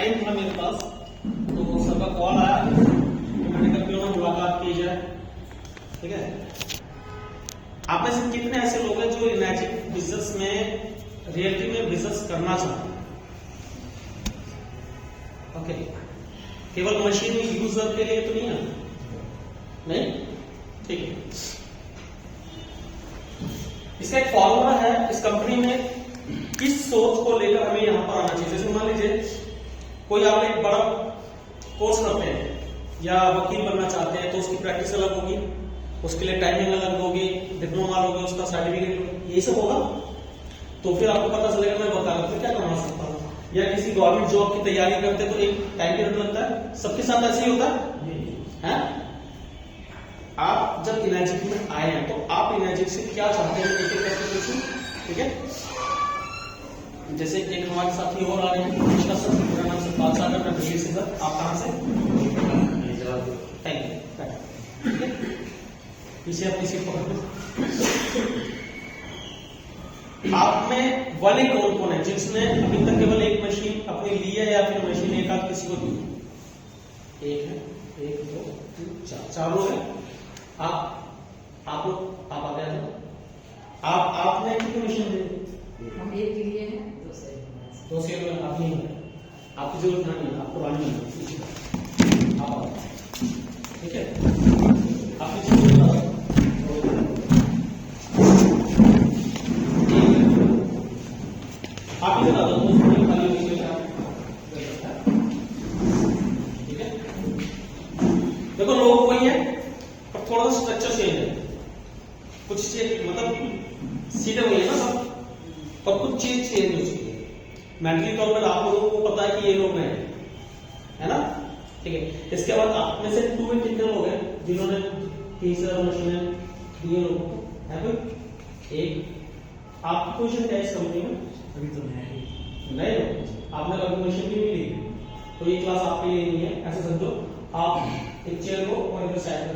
Time था मेरे पास, तो सबका कॉल आया, मैंने कहा क्यों ना मुलाकात की जाए। ठीक है, आप में से कितने ऐसे लोग हैं जो इमेजिक बिजनेस में रियलिटी में बिजनेस करना चाहते हैं? ओके, केवल मशीन यूजर के लिए तो नहीं है? नहीं, ठीक है। इसका एक फॉर्मूला है इस कंपनी में, किस सोच को लेकर हमें यहां पर आना चाहिए। जैसे मान लीजिए कोई आप एक बड़ा कोर्स करते हैं या वकील बनना चाहते हैं, तो उसकी प्रैक्टिस अलग होगी, उसके लिए टाइमिंग अलग होगी, डिप्लोमा होगा, उसका सर्टिफिकेट, ये सब होगा। तो फिर आपको पता चलेगा मैं बता फिर क्या करवा सकता हूँ। या किसी गवर्नमेंट जॉब की तैयारी करते तो एक टाइम पीरियड लगता है, सबके साथ ऐसे ही होता है। आप जब इमेजिक में आए हैं तो आप इमेजिक से क्या चाहते हैं, एक एक करके पूछूं। ठीक है, जैसे एक हमारे साथी और आ रहे हैं, नमस्कार सर, मेरा नाम सतपाल सागर, मैं दिल्ली से। सर आप कहाँ से? Thank you. पीछे अपनी सीट पकड़। आप में वाले कौन है जिसने अभी तक केवल एक मशीन अपनी ली है, या फिर मशीन एक आध किसी को दी? एक है, एक दो तीन चार लोग हैं। आप लोग आप आगे आ जाओ। आपने कितनी मशीन दी? हम एक के लिए हैं, दो सेल में आप नहीं है, आपकी जरूरत नहीं है, आपको रानी है। आप ठीक है, आपकी जरूरत आप ही बता दो, खाली हुई है। ठीक है, देखो लोग वही है पर थोड़ा सा स्ट्रक्चर चेंज है, कुछ मतलब सीधे वही है ना सब, पर कुछ चीज चेंज हो चुकी है। मेंटली तौर पर आप लोगों को पता है कि ये लोग हैं, है ना? ठीक है, इसके बाद आप में से टू में कितने लोग हैं जिन्होंने तीसरा मशीन दिए लोगों को? है कोई? एक। आपकी पोजीशन क्या है इस कंपनी में? अभी तो नहीं हो, आपने कभी मशीन भी नहीं ली, तो ये क्लास आपके लिए नहीं है। ऐसे समझो, आप एक चेयर को और इधर साइड कर,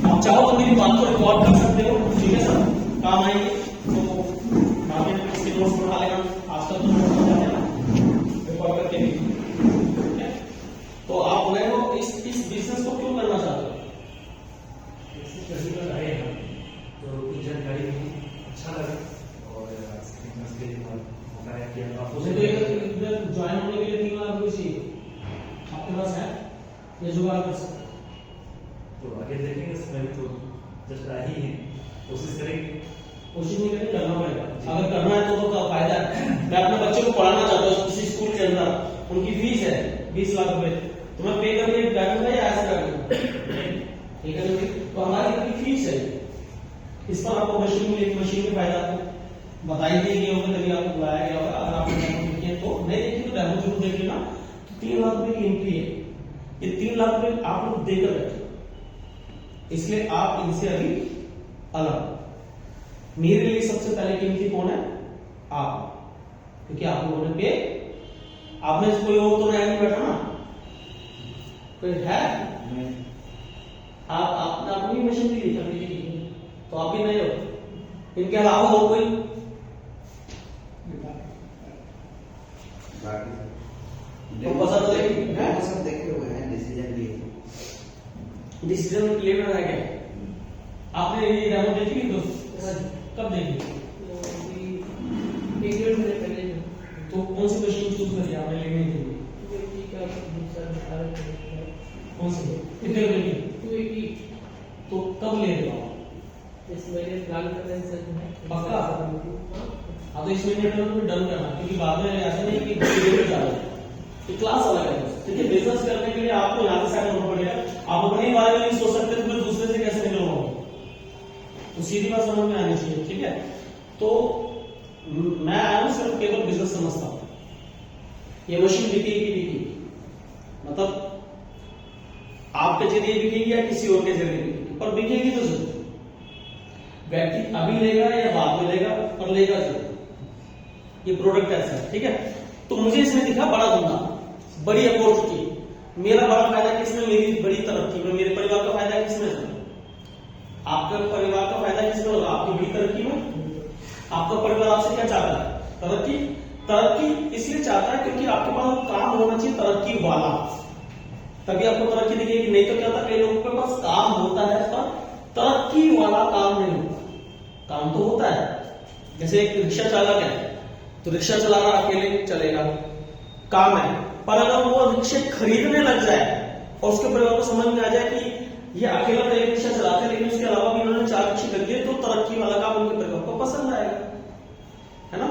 आप चाहो तो मेरी बात को रिकॉर्ड कर सकते हो। ठीक है सर, काम आएंगे तो बाद में इसके नोट्स बना लेना, आज तक तो नोट्स बना लेना रिकॉर्ड करके भी। ठीक है, तो आप बोले हो इस बिजनेस को क्यों करना चाहते हो? आए हैं तो कुछ जानकारी अच्छा लगा और बिजनेस के लिए मौका है कि आप मुझे तो इधर ज्वाइन होने के लिए 3 लाख रुपए चाहिए, आपके पास है? ये जुगाड़ कर सकते हैं। तो आगे देखेंगे, इसमें तो जस्ट आ ही है, कोशिश करेंगे। कोशिश नहीं करें, करना पड़ेगा। अगर करना है तो फायदा है। मैं अपने बच्चे को पढ़ाना चाहता हूँ किसी स्कूल के अंदर, उनकी फीस है 20 लाख रुपए, तो मैं पे करके बैठूंगा या ऐसे बैठूंगा? ठीक है, तो हमारी इतनी फीस है, इस पर आपको मशीन में मशीन में फायदा बताई दी गई होगी, तभी आपको बुलाया गया होगा। अगर आपने देखिए तो नहीं देखिए तो डेमो जरूर देख लेना। तो 3 लाख रुपए की एंट्री है, ये 3 लाख रुपए आप लोग देकर बैठे, इसलिए आप इनसे अभी अलग। मेरे लिए सबसे पहले कीमती कौन है? आप, क्योंकि आप लोगों ने पे, आप में से कोई और तो नया नहीं बैठा ना, कोई है? आप आपने अपनी मशीन भी दी करने के लिए, तो आप भी नहीं हो। इनके अलावा हो कोई? तो पता चले सब देखे हुए हैं, डिसीजन लिए। डिसीजन लेना है क्या? आपने ये डेमो देखी दोस्त? कब देखी? एक डेढ़ महीने पहले। तो कौन सी मशीन चूज करी आपने लेने के लिए? कौन सी? कितने रुपए की? तो कब ले रहे हो आप? इस महीने प्लान कर रहे हैं सर। पक्का? हाँ, तो इस महीने में डन करना, क्योंकि बाद में ऐसा नहीं कि डेट जा रहा है, क्लास अलग है। ठीक है, बिजनेस करने के लिए आपको यहाँ से सेट होना पड़ेगा। आप अपने बारे में नहीं सोच सकते तो फिर दूसरे से कैसे निकलवाओ? तो सीधी बात समझ में आनी चाहिए। ठीक है, तो मैं आया हूं सिर्फ केवल बिजनेस समझता हूं। ये मशीन बिकेगी, मतलब आपके जरिए बिकेगी या किसी और के जरिए बिकेगी, पर बिकेगी तो जरूर। व्यक्ति अभी लेगा या बाद में लेगा, पर लेगा जरूर। ये प्रोडक्ट ऐसा है। ठीक है, तो मुझे इसमें दिखा बड़ा धंधा, बड़ी अपॉर्चुनिटी। मेरा बड़ा फायदा किसमें, मेरी बड़ी तरक्की में, मेरे परिवार का फायदा किसमें है? आपका परिवार का फायदा किसमें होगा? आपकी बड़ी तरक्की में। आपका परिवार आपसे क्या चाहता है? तरक्की। तरक्की इसलिए चाहता है क्योंकि आपके पास काम होना चाहिए तरक्की वाला, तभी आपको तरक्की दिखेगी। नहीं तो क्या होता है, कई लोगों के पास काम होता है पर तरक्की वाला काम नहीं होता। काम तो होता है, जैसे एक रिक्शा चालक है तो रिक्शा चला रहा अकेले चलेगा, काम है, पर अगर वो रिक्शे खरीदने लग जाए और उसके परिवार को समझ में आ जाए कि ये अकेला तो एक रिक्शा चलाते हैं लेकिन उसके अलावा भी इन्होंने 4 रिक्शे कर दिए, तो तरक्की वाला काम उनके परिवार को पसंद आएगा, है ना।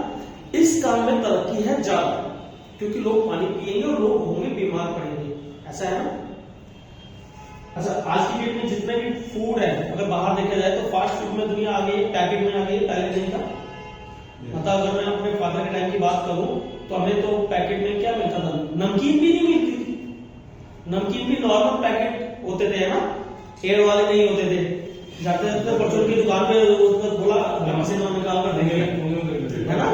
इस काम में तरक्की है ज्यादा, क्योंकि लोग पानी पिएंगे और लोग होंगे बीमार पड़ेंगे, ऐसा है ना। अच्छा, आज की डेट में जितने भी फूड है, अगर बाहर देखा जाए तो फास्ट फूड में दुनिया आ गई है, पैकेट में आ गई है, पहले नहीं था। मतलब अगर मैं अपने फादर के टाइम की बात करूं तो हमें तो पैकेट में क्या मिलता था, नमकीन भी नहीं मिलती थी। नमकीन भी नॉर्मल पैकेट होते थे ना, एयर वाले नहीं होते थे। जाते जाते परचून की दुकान पे उसने बोला से निकाल कर देंगे, है ना,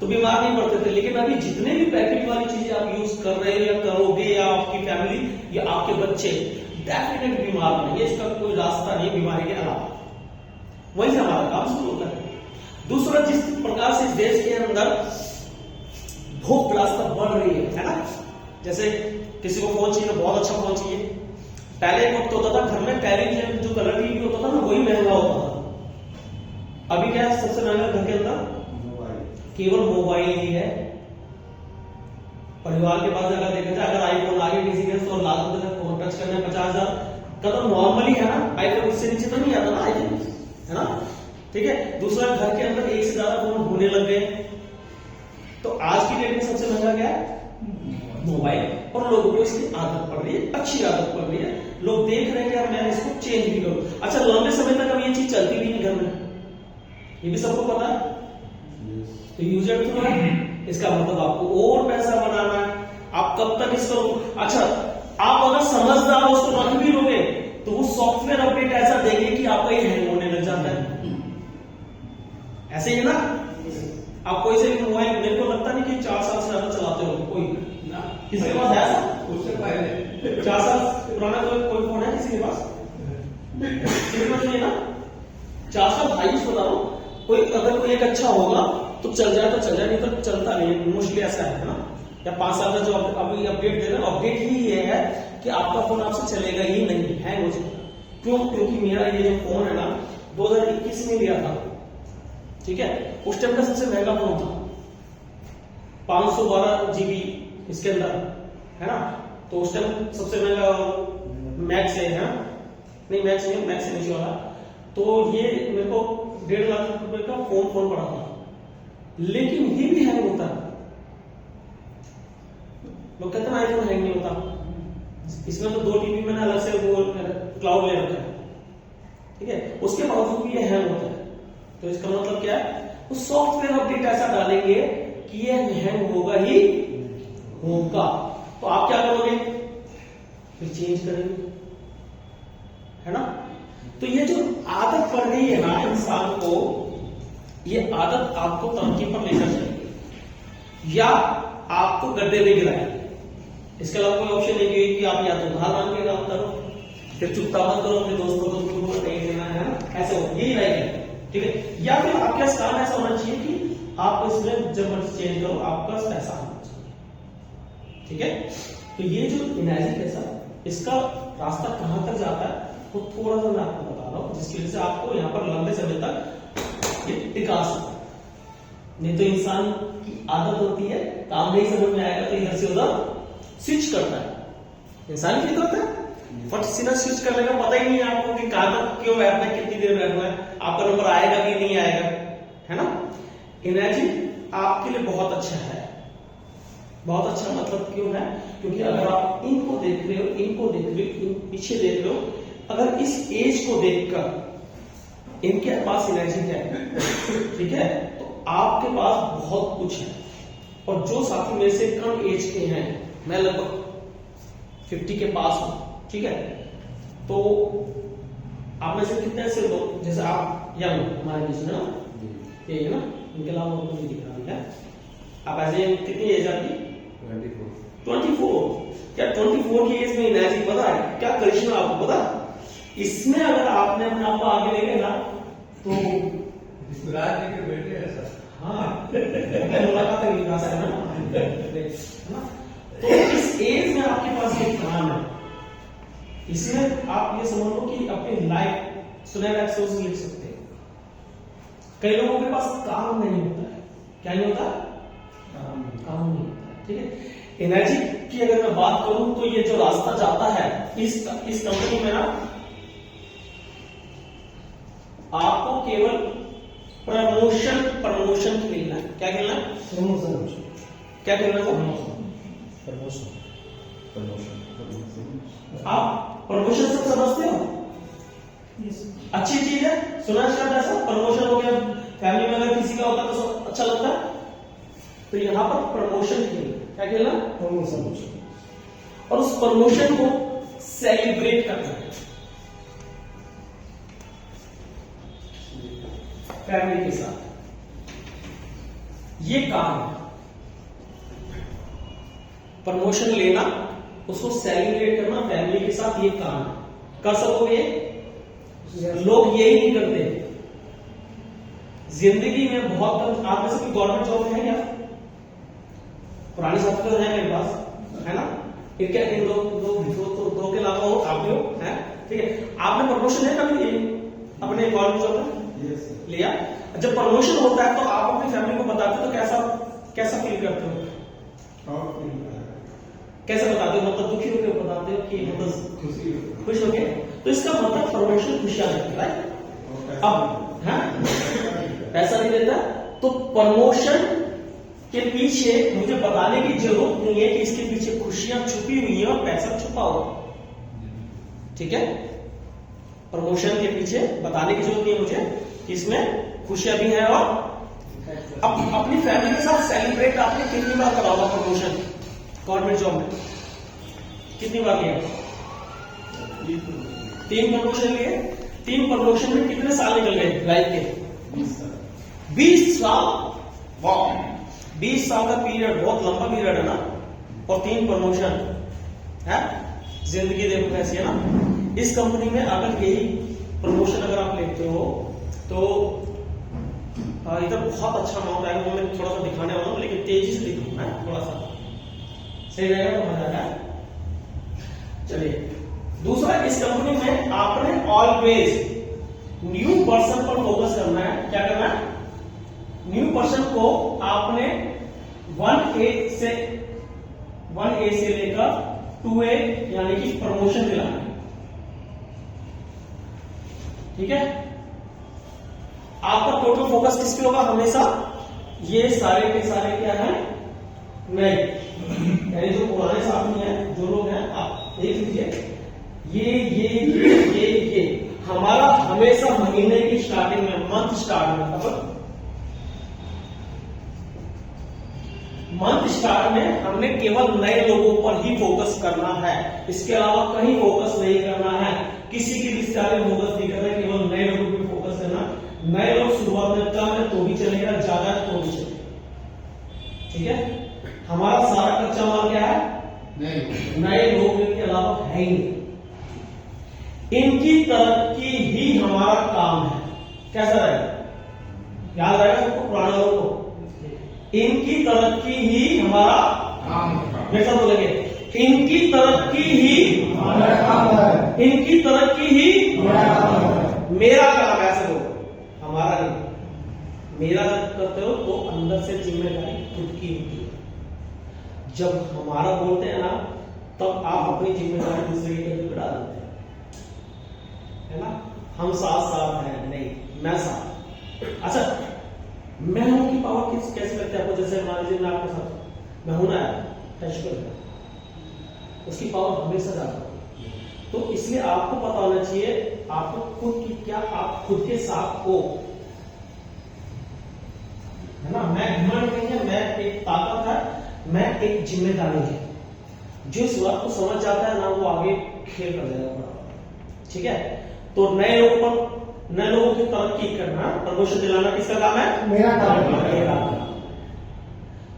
तो बीमार नहीं पड़ते थे। लेकिन अभी जितने भी पैकेट वाली चीजें आप यूज कर रहे हो या करोगे, या आपकी फैमिली या आपके बच्चे डेफिनेट बीमार होंगे, इसका कोई रास्ता नहीं बीमारी के अलावा। वही से हमारा काम शुरू होता है। दूसरा, जिस प्रकार से इस देश के अंदर भोग विलासिता बढ़ रही है ना, जैसे किसी को फोन चाहिए, बहुत अच्छा फोन चाहिए। पहले एक वक्त होता था घर में टेलीविजन जो कलर टीवी होता था ना, वही महंगा होता था। अभी क्या है, सबसे महंगा घर के अंदर केवल मोबाइल ही है। परिवार के पास अगर देखा जाए, अगर आईफोन आगे किसी के तो लाख रुपए तक फोन टच करना 50,000 का तो नॉर्मली है ना, आईफोन इससे नीचे तो नहीं आता ना आईफोन, है ना, ठीक है। दूसरा, घर के अंदर एक से ज्यादा फोन होने लग गए, तो आज की डेट में सबसे महंगा क्या है, मोबाइल। और लोगों को इसकी आदत पड़ रही है, अच्छी आदत पड़ रही है। लोग देख रहे हैं कि यार मैं इसको चेंज भी करूं। अच्छा, लंबे समय तक अब ये चीज चलती भी नहीं घर में, ये भी सबको पता है, तो यूजर तो है। इसका मतलब आपको और पैसा बनाना है, आप कब तक इसको, अच्छा आप अगर समझदार हो उसको रख भी लोगे तो वो सॉफ्टवेयर अपडेट ऐसा देंगे कि आपका ये हैंग होने लग जाता है। ऐसे ही ना, आप कोई से भी मोबाइल, मेरे को लगता नहीं कि 4 साल से ज्यादा चलाते हो कोई ना, किसी के पास है ऐसा? उससे पहले 4 साल पुराना कोई फोन है किसी के पास? किसी के पास नहीं है ना। 4 साल भाई बता रहा हूं, कोई अगर कोई एक अच्छा होगा तो चल जाए तो चल जाए, नहीं तो चलता नहीं, मोस्टली ऐसा है ना। या 5 साल का जो अभी अपडेट दे रहे हैं, अपडेट ही ये है कि आपका फोन आपसे चलेगा ही नहीं, हैंग हो जाएगा। क्यों? क्योंकि मेरा ये जो फोन है ना 2021 में लिया था, ठीक है, उस टाइम का सबसे महंगा फोन था, 512 GB इसके अंदर, है ना। तो उस टाइम सबसे महंगा मैक्स है ना, नहीं मैक्स नहीं, मैक्स से नीचे वाला। तो ये मेरे को 1.5 लाख रुपए का फोन पड़ा था, लेकिन ये भी हैंग होता है। लोग कहते हैं आईफोन हैंग नहीं होता, इसमें तो 2 TB मैंने अलग से वो क्लाउड ले रखा है, ठीक है, उसके बावजूद भी ये हैंग होता है। तो इसका मतलब क्या है, वो सॉफ्टवेयर अपडेट ऐसा डालेंगे कि ये हैंग होगा ही होगा। तो आप क्या करोगे, फिर चेंज करेंगे, है ना। तो ये जो आदत पड़ गई है ना इंसान को, ये आदत आपको तरक्की पर लेकर चलेगी या आपको गड्ढे में गिराएगी। इसके अलावा कोई ऑप्शन नहीं कि आप या तो उधार मांग के काम करो, फिर चुकता मत करो, अपने दोस्तों को नहीं देना है ना, ऐसे हो, यही रहेगा, ठीक है। या फिर आपका काम ऐसा होना चाहिए कि आप इसमें जब मर्जी चेंज करो, आपका पैसा होना चाहिए, ठीक है। तो ये जो इनर्जी पैसा, इसका रास्ता कहां तक जाता है वो थोड़ा सा मैं आपको बता रहा हूं, जिसकी वजह से आपको यहाँ पर लंबे समय तक ये टिका सकता है। नहीं तो इंसान की आदत होती है, काम नहीं समझ में आएगा तो इधर से उधर स्विच करता है। इंसान क्या करता है, फट सीधा स्विच करने का पता ही नहीं है आपको कि कहां तक क्यों बैठना है, कितनी देर बैठना है, आपका नंबर आएगा कि नहीं आएगा, है ना। एनर्जी आपके लिए बहुत अच्छा है, बहुत अच्छा मतलब क्यों है, क्योंकि अगर आप इनको देख रहे हो, इनको देख रहे हो, पीछे देख रहे हो, अगर इस एज को देखकर इनके पास एनर्जी है, ठीक है, तो आपके पास बहुत कुछ है। और जो साथी मेरे से कम एज के हैं, मैं लगभग 50 के पास हूं, ठीक है, तो आप में से कितने ऐसे लोग, जैसे आप यंग हमारे बीच में ना, ये है ना, इनके अलावा नहीं दिख रहा है। आप ऐसे कितनी एज आपकी? 24। क्या 24 की एज में एनर्जी पता है क्या करिश्मा आपको पता? इसमें अगर आपने अपने आप को आगे ले गए ना तो विराट जी के बेटे हैं सर। हाँ मुलाकात है विकास है ना। तो इस एज में आपके पास एक काम है, इसमें आप ये समझ लो कि अपनी लाइफ सुनहरा अफसोस लिख सकते हैं। कई लोगों के पास काम नहीं होता है, क्या नहीं होता? काम नहीं होता है, ठीक है। एनर्जी की अगर मैं बात करूं तो ये जो रास्ता जाता है इस कंपनी में ना, आपको केवल प्रमोशन मिलना है। क्या खेलना है? क्या खेलना है? आप प्रमोशन सब समझते हो? अच्छी चीज है, सुना शायद ऐसा प्रमोशन हो गया, फैमिली में अगर किसी का होता है तो अच्छा लगता है। तो यहां पर प्रमोशन खेलना, क्या खेलना? प्रमोशन। और उस प्रमोशन को सेलिब्रेट करना है फैमिली के साथ, ये काम है। प्रमोशन लेना, उसको सेलिब्रेट करना फैमिली के साथ, ये काम है। कर सकोगे? लोग यही नहीं करते जिंदगी में। बहुत कम आप में से गवर्नमेंट जॉब है क्या? पुरानी सर्टिफिकेट है मेरे पास, है ना? फिर क्या इन दो के अलावा हो आप भी हो, है ठीक है। आपने प्रमोशन है कभी अपने गवर्नमेंट जॉब में लिया? जब प्रमोशन होता है तो आप अपनी फैमिली को बताते हो तो कैसा फील करते हो? कैसे बताते हो? मतलब दुखी होकर बताते हो कि मतलब खुश होके? तो इसका मतलब प्रमोशन खुशियां देता है। अब है पैसा नहीं देता, तो प्रमोशन के पीछे मुझे बताने की जरूरत नहीं है कि इसके पीछे खुशियां छुपी हुई है और पैसा छुपा हुआ, ठीक है। प्रमोशन के पीछे बताने की जरूरत नहीं है मुझे कि इसमें खुशियां भी हैं। और अपनी फैमिली के साथ सेलिब्रेट आपने कितनी बार करा होगा प्रमोशन गवर्नमेंट जॉब में? कितनी बार किया? 3 प्रमोशन लिए। 3 प्रमोशन में कितने साल निकल गए लाइफ के? 20 साल। वाह, 20 साल का पीरियड बहुत लंबा पीरियड है ना। और 3 प्रमोशन है। जिंदगी देखो कैसी है ना। इस कंपनी में अगर यही प्रमोशन अगर आप लेते हो तो इधर बहुत अच्छा अमाउंट आएगा। वो मैं थोड़ा सा दिखाने वाला हूं, लेकिन तेजी से दिखाऊंगा थोड़ा सा, सही रहेगा तो मजा आएगा। चलिए, दूसरा, इस कंपनी में आपने ऑलवेज न्यू पर्सन पर फोकस करना है। क्या करना है? न्यू पर्सन को आपने 1A से लेकर 2A यानी कि प्रमोशन दिलाना है, ठीक है। आपका टोटल फोकस किस पे होगा हमेशा? ये सारे के सारे क्या है? नए, यानी जो पुराने साथी हैं, जो लोग हैं, आप देख लीजिए, ये हमारा हमेशा महीने की स्टार्टिंग में, मंथ स्टार्ट में हमने केवल नए लोगों पर ही फोकस करना है। इसके अलावा कहीं फोकस नहीं करना है। किसी की रिश्तेदारी में फोकस नहीं करना है, केवल नए लोगों पर फोकस करना। नए लोग शुरुआत में कम है तो भी चलेगा, ज्यादा है तो भी चलेगा, ठीक है। हमारा सारा कच्चा माल क्या है? नए लोग, के अलावा है ही नहीं। इनकी तरक्की ही हमारा काम है। कैसा रहेगा? याद रहेगा सबको, पुराने लोगों को? इनकी तरक्की ही हमारा काम है। वैसा बोलेंगे, इनकी तरक्की ही हमारा काम है। इनकी तरक्की ही हमारा काम है। मेरा काम ऐसे बोलो, हमारा नहीं। मेरा जब करते हो तो अंदर से जिम्मेदारी खुद की होती है। जब हमारा बोलते हैं ना, तब आप अपनी जिम्मेदारी दूसरे के कंधे पर डाल देते हैं, है ना। हम साथ हैं, नहीं, मैं साथ। अच्छा, मैं हूं की पावर कैसे लगता है आपको? जैसे मान लीजिए मैं आपके साथ मैं हूं ना, उसकी पावर हमेशा ज्यादा है। तो इसलिए आपको पता होना चाहिए आपको खुद की, क्या आप खुद के साथ हो, है ना। मैं घमंड नहीं है, मैं एक ताकत है, मैं एक जिम्मेदारी है। जो इस बात को समझ जाता है ना, वो आगे खेल कर जाएगा, ठीक है। तो नए लोगों की तरक्की करना, प्रमोशन दिलाना किसका काम है? मेरा काम है।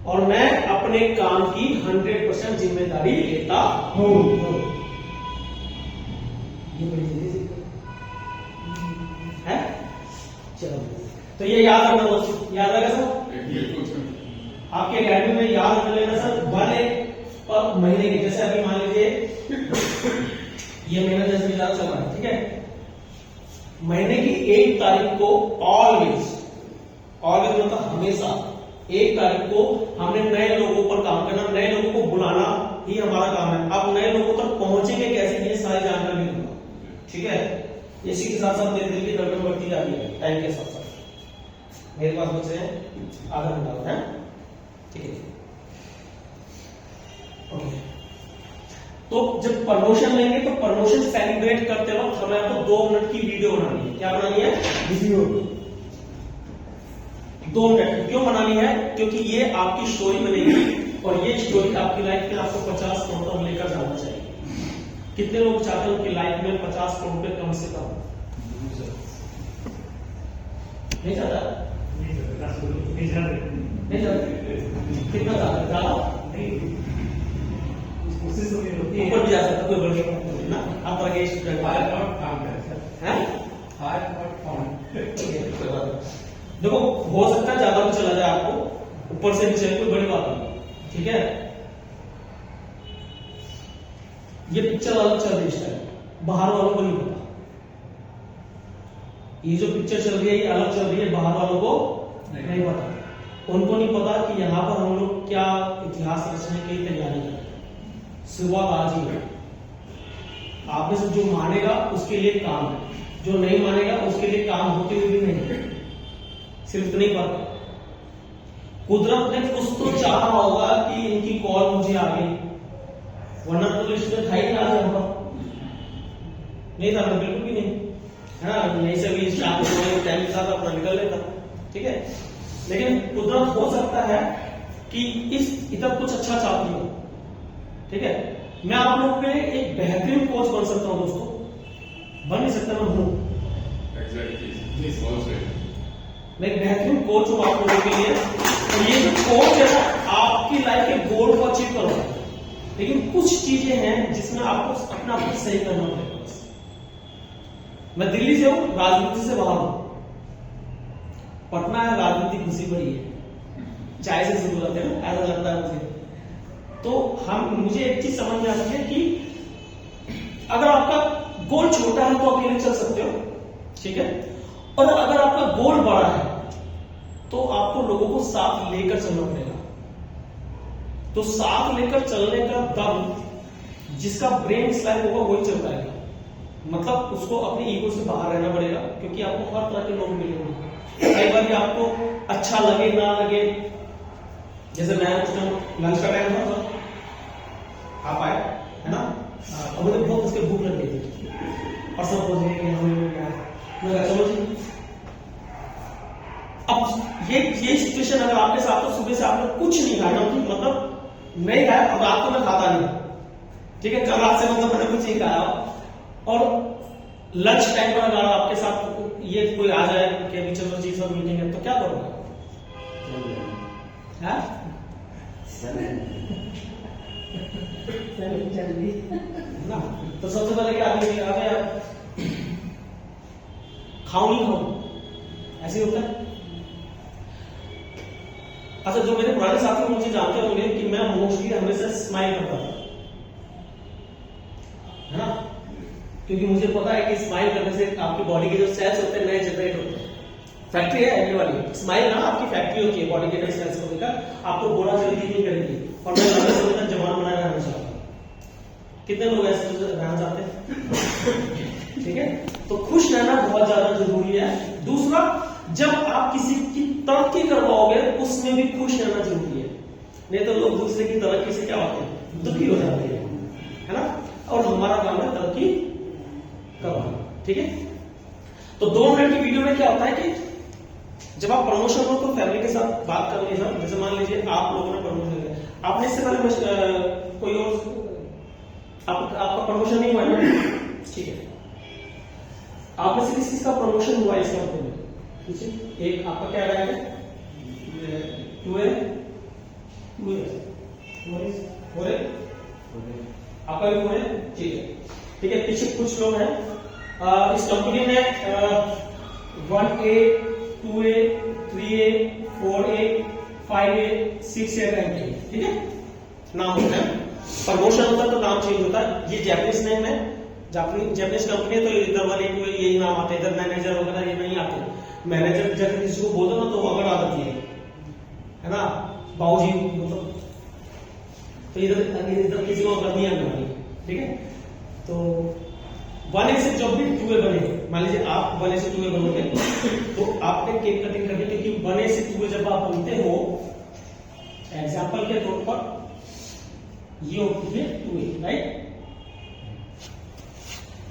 और मैं अपने काम की 100% जिम्मेदारी लेता हूं। ये बड़ी जल्दी से है। चलो तो ये याद रखना दोस्तों, याद रखा सर आपके अकेडमी में याद रख लेना सर। वाले पर महीने की, जैसे अभी मान लीजिए ये महीना 10 दिन चल रहा है, ठीक है। महीने की 1 तारीख को ऑलवेज मतलब हमेशा 1 तारीख को हमने नए लोगों पर काम करना, नए लोगों को बुलाना ही हमारा काम है। अब नए लोगों तक पहुंचेंगे कैसे, ये सारी जानकारी दूंगा, ठीक है। इसी के साथ साथ दिल की धड़कन बढ़ती जाती है टाइम के साथ साथ। मेरे पास बचे हैं आधा घंटा है, ठीक है। ओके, तो जब प्रमोशन लेंगे तो प्रमोशन सेलिब्रेट करते वक्त हमें आपको 2 मिनट की वीडियो बनानी है। क्या बनानी है? Video 2 minute. क्यों बनानी है? क्योंकि ये आपकी स्टोरी बनेगी और ये स्टोरी आपकी लाइफ में आपको 50 करोड़ तक लेकर जाना चाहिए। कितने लोग चाहते हैं उनकी लाइफ में 50 करोड़ रुपए कम से कम? नहीं चाहता? नहीं चाहते। कितना चाहते? ऊपर भी जा सकता, कोई बड़ी बात नहीं ना। आप आगे स्टूडेंट हैं, देखो हो सकता है ज्यादा भी चला जाए आपको, ऊपर से भी चले, कोई बड़ी बात नहीं, ठीक है। ये पिक्चर अलग चल रही है, बाहर वालों को नहीं पता। ये जो पिक्चर चल रही है ये अलग चल रही है, बाहर वालों को नहीं पता। उनको नहीं पता कि यहाँ पर हम लोग क्या इतिहास रचने की तैयारी कर रहे हैं। शुरुआत आज ही है। आप में से जो मानेगा उसके लिए काम है, जो नहीं मानेगा उसके लिए काम होते हुए भी नहीं है। सिर्फ इतना ही बात। कुदरत ने कुछ तो चाहा होगा कि इनकी कॉल मुझे आ गई, वरना तो लिस्ट में था ही ना, नहीं था ना, बिल्कुल भी नहीं है ना। नहीं से भी शाम को टाइम के साथ अपना निकल लेता, ठीक है। लेकिन कुदरत हो सकता है कि इस इधर कुछ अच्छा चाहती हो, ठीक है। मैं आप लोग पे एक बेहतरीन कोच बन सकता हूं दोस्तों, बन नहीं सकता, मैं हूं। मैं एक बेहतरीन कोच हूं आप लोगों के लिए। और ये जो कोच है ना आपकी लाइफ के गोल को अचीव करूंगा, लेकिन कुछ चीजें हैं जिसमें आपको अपना आप सही करना पड़ेगा। मैं दिल्ली से हूं, राजनीति से बाहर हूं। पटना है, राजनीति घुसी पड़ी है, चाय से शुरू करते हैं ना, ऐसा लगता है मुझे। तो मुझे एक चीज समझ में आती है कि अगर आपका गोल छोटा है तो अकेले चल सकते हो, ठीक है। और अगर आपका गोल बड़ा है तो आपको लोगों को साथ लेकर चलना पड़ेगा। तो साथ लेकर चलने का दम जिसका ब्रेन स्लाइड होगा वही चल पाएगा। मतलब उसको अपनी ईगो से बाहर रहना पड़ेगा, क्योंकि आपको हर तरह के लोग मिलेंगे। कई बार आपको अच्छा लगे ना लगे, जैसे मैं उस टाइम लंच का टाइम था, आप आए है ना, और मुझे बहुत उसके भूख लग गई थी और सब बोल रहे कि हमें चलो जी। अब ये सिचुएशन अगर आपके साथ, तो सुबह से आपने कुछ नहीं खाया, मतलब नहीं खाया, और रात को मैं खाता नहीं, ठीक है। कल रात से मतलब मैंने कुछ नहीं खाया, और लंच टाइम पर अगर आपके साथ ये कोई आ जाए कि अभी चलो जी सब मीटिंग है, तो क्या करोगे? ना, तो सबसे पहले क्या आदमी अगर खाऊं नहीं खाऊं, ऐसे होता है। अच्छा, जो मेरे पुराने साथी मुझे जानते होंगे कि मैं मोस्टली हमेशा स्माइल करता था, है ना, क्योंकि मुझे पता है कि स्माइल करने से आपकी बॉडी के जो सेल्स होते हैं नए जनरेट होते हैं। फैक्ट्री है ये वाली, स्माइल ना आपकी फैक्ट्री होती है, बॉडी के नए सेल्स को लेकर आपको गोरा जल्दी नहीं करेगी, और मैं लंबे समय तक जवान बनाए रहना चाहता हूं। कितने लोग ऐसे रहना चाहते हैं? ठीक है, तो खुश रहना बहुत ज्यादा जरूरी है। दूसरा, जब आप किसी की तरक्की करवाओगे उसमें भी खुश रहना जरूरी है, नहीं तो लोग दूसरे की तरक्की से क्या होते हैं, दुखी हो जाते हैं, है ना। और हमारा काम है तरक्की करवाना, ठीक है। तो 2 मिनट की वीडियो में क्या होता है कि जब आप प्रमोशन हो तो फैमिली के साथ बात करनी है। जैसे मान लीजिए आप लोगों ने प्रमोशन लिया, आपने इससे पहले कोई और आपका प्रमोशन नहीं हुआ, ठीक है। आप में से किस किस का प्रमोशन हुआ इसका मतलब? एक आपका क्या रहा है? 2A 2 है, 4 है, आपका भी 4 है, ठीक है। ठीक है, पीछे कुछ लोग हैं इस कंपनी में 1A, 2A, 3A, 4A, 5A, 6A rank है, ठीक है, नाम होता है। प्रमोशन होता है तो नाम चेंज होता है। ये जापानीज नेम है, जापानीज कंपनी है तो इधर वाले को यही नाम आता है, इधर मैनेजर वगैरह ये नहीं आते। मैनेजर जब किसी को बोलो ना तो अगर आ जाती है ना, बाबूजी मतलब, तो इधर किसी को अगर नहीं आने वाली, ठीक है। तो 1A से जब भी 2A बने, मान लीजिए आप 1A से 2A बनोगे तो आपने केक कटिंग करनी, क्योंकि 1A से 2A जब आप बनते हो, एग्जाम्पल के तौर पर ये होती है 2A, राइट।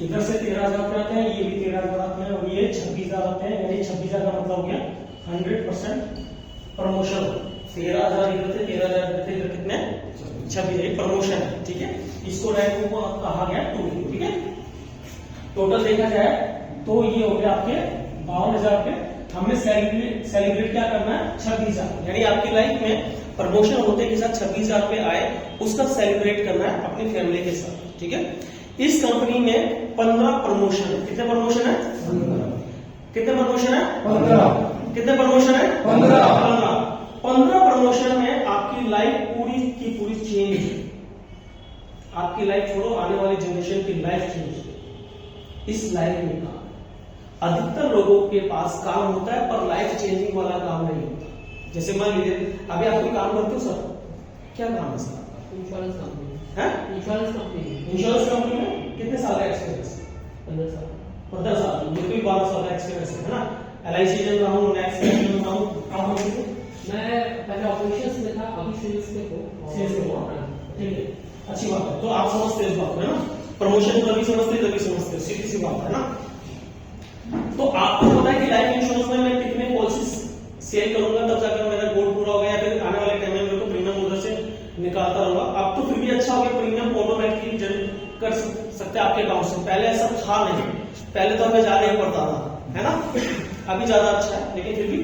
इधर से 13,000 पे आते हैं, ये भी 13,000 आते हैं और ये 26,000 आते हैं, यानी 26,000 का मतलब हो गया 100% प्रमोशन। 13,000 इधर थे, 13,000 इधर थे, इधर कितने 26,000 प्रमोशन है, ठीक है। इसको रैंक को कहा गया 2A, ठीक है। टोटल देखा जाए तो ये हो गया आपके 52,000 पे। हमने सेलिब्रेट क्या करना है 26,000, यानी आपकी लाइफ में प्रमोशन होते के साथ 26,000 पे आए, उसका सेलिब्रेट करना है अपनी फैमिली के साथ, ठीक है। इस कंपनी में 15 प्रमोशन है। कितने प्रमोशन है? 15। कितने प्रमोशन है? 15। कितने प्रमोशन है? 15। 15 प्रमोशन में आपकी लाइफ पूरी की पूरी चेंज है। आपकी लाइफ छोड़ो, आने वाली जनरेशन की लाइफ चेंज है। इस लाइफ में काम, अधिकतर लोगों के पास काम होता है पर लाइफ चेंजिंग वाला काम नहीं होता। जैसे मान लीजिए अभी आप कोई काम करते हो सर, क्या काम है सर? इंश्योरेंस कंपनी है, इंश्योरेंस कंपनी इंश्योरेंस कंपनी में कितने साल का एक्सपीरियंस? 15 साल 15 साल। मुझे भी 12 साल का एक्सपीरियंस है ना। LIC में रहा हूँ, नेक्स्ट में रहा हूँ, काम करते थे। मैं पहले ऑपरेशंस में था, अभी सेल्स में हूँ। सेल्स में हो, ठीक है, अच्छी बात है। तो आप समझते हो इस बात को, है ना। प्रमोशन तभी समझते हो, सीधी सी बात है ना। तो आपको पता है कि लाइफ इंश्योरेंस में मैं कितने पॉलिसीज सेल करूंगा, तब जाकर मेरा गोल पूरा होगा, या फिर आने वाले टाइम में मेरे को प्रीमियम उधर से निकालता रहूंगा। अब तो फिर भी अच्छा हो गया, प्रीमियम ऑटोमेटिकली जनरेट कर सकते हैं आपके अकाउंट से। पहले ऐसा था नहीं, पहले तो हमें जाना ही पड़ता था, है ना। अभी ज्यादा अच्छा है, लेकिन फिर भी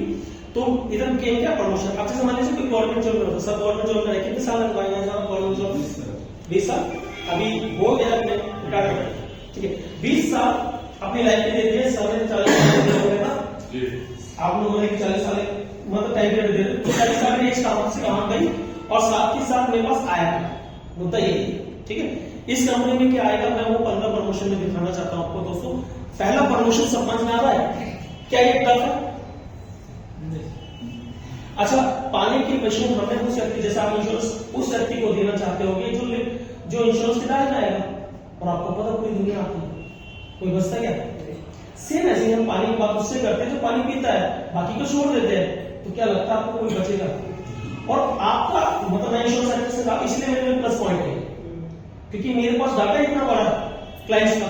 तो इधर गेम क्या प्रमोशन। अब जैसे मान लीजिए कोई गवर्नमेंट जॉब में होता है, सब गवर्नमेंट जॉब में कितने साल लगवाएंगे गवर्नमेंट जॉब? 20 साल। अभी हो गया अपने रिटायरमेंट, ठीक है। 20 साल अपनी लाइफ के लिए दिए, 40 साल हो गए ना आप लोगों ने 40 साल मतलब टाइम पीरियड दे दिया, तो 40 साल में एक काम से कमा गई और साथ ही साथ मेरे पास आया था, मुद्दा ये है, ठीक है। इस कंपनी में क्या आएगा, मैं वो 15 प्रमोशन में दिखाना चाहता हूं आपको दोस्तों। पहला प्रमोशन समझ में आ रहा है? क्या ये टफ है? अच्छा, पानी की मशीन हमें उस व्यक्ति, जैसे आप इंश्योरेंस उस व्यक्ति को देना चाहते होगे जो इंश्योरेंस किराया जाएगा, और आपको पता पूरी दुनिया आती है, कोई बचता क्या? सेम ऐसे हम पानी की बात उससे करते हैं जो पानी पीता है, बाकी को छोड़ देते हैं, तो क्या लगता है आपको कोई बचेगा? और आपका मतलब मैं इंश्योरेंस सर्विस से कहा, इसलिए मेरे लिए प्लस पॉइंट है, क्योंकि मेरे पास डाटा इतना बड़ा क्लाइंट्स का।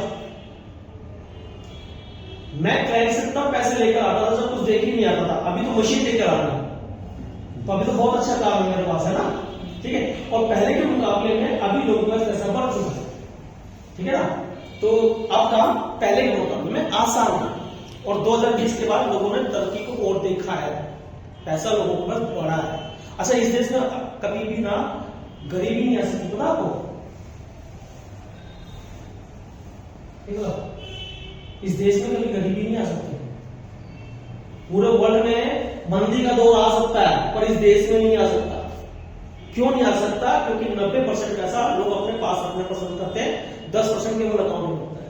मैं क्लाइंट से तब पैसे लेकर आता था जब कुछ देख ही नहीं आता था, अभी तो मशीन लेकर आ रहा है, तो अभी तो बहुत अच्छा काम है मेरे पास, है ना, ठीक है। और पहले के मुकाबले में अभी लोगों का पैसा बढ़ चुका है, ठीक है ना। तो अब काम पहले के मुकाबले में आसान है, और 2020 के बाद लोगों ने तरक्की को और देखा है, पैसा लोगों के पास बढ़ा है। अच्छा, इस देश में कभी भी ना गरीबी नहीं आ सकती, पता आपको? इस देश में कभी गरीबी नहीं आ सकती। पूरे वर्ल्ड में मंदी का दौर आ सकता है, पर इस देश में नहीं आ सकता। क्यों नहीं आ सकता? क्योंकि 90% पैसा लोग अपने पास रखना पसंद करते हैं, 10% केवल अकाउंट में होता है।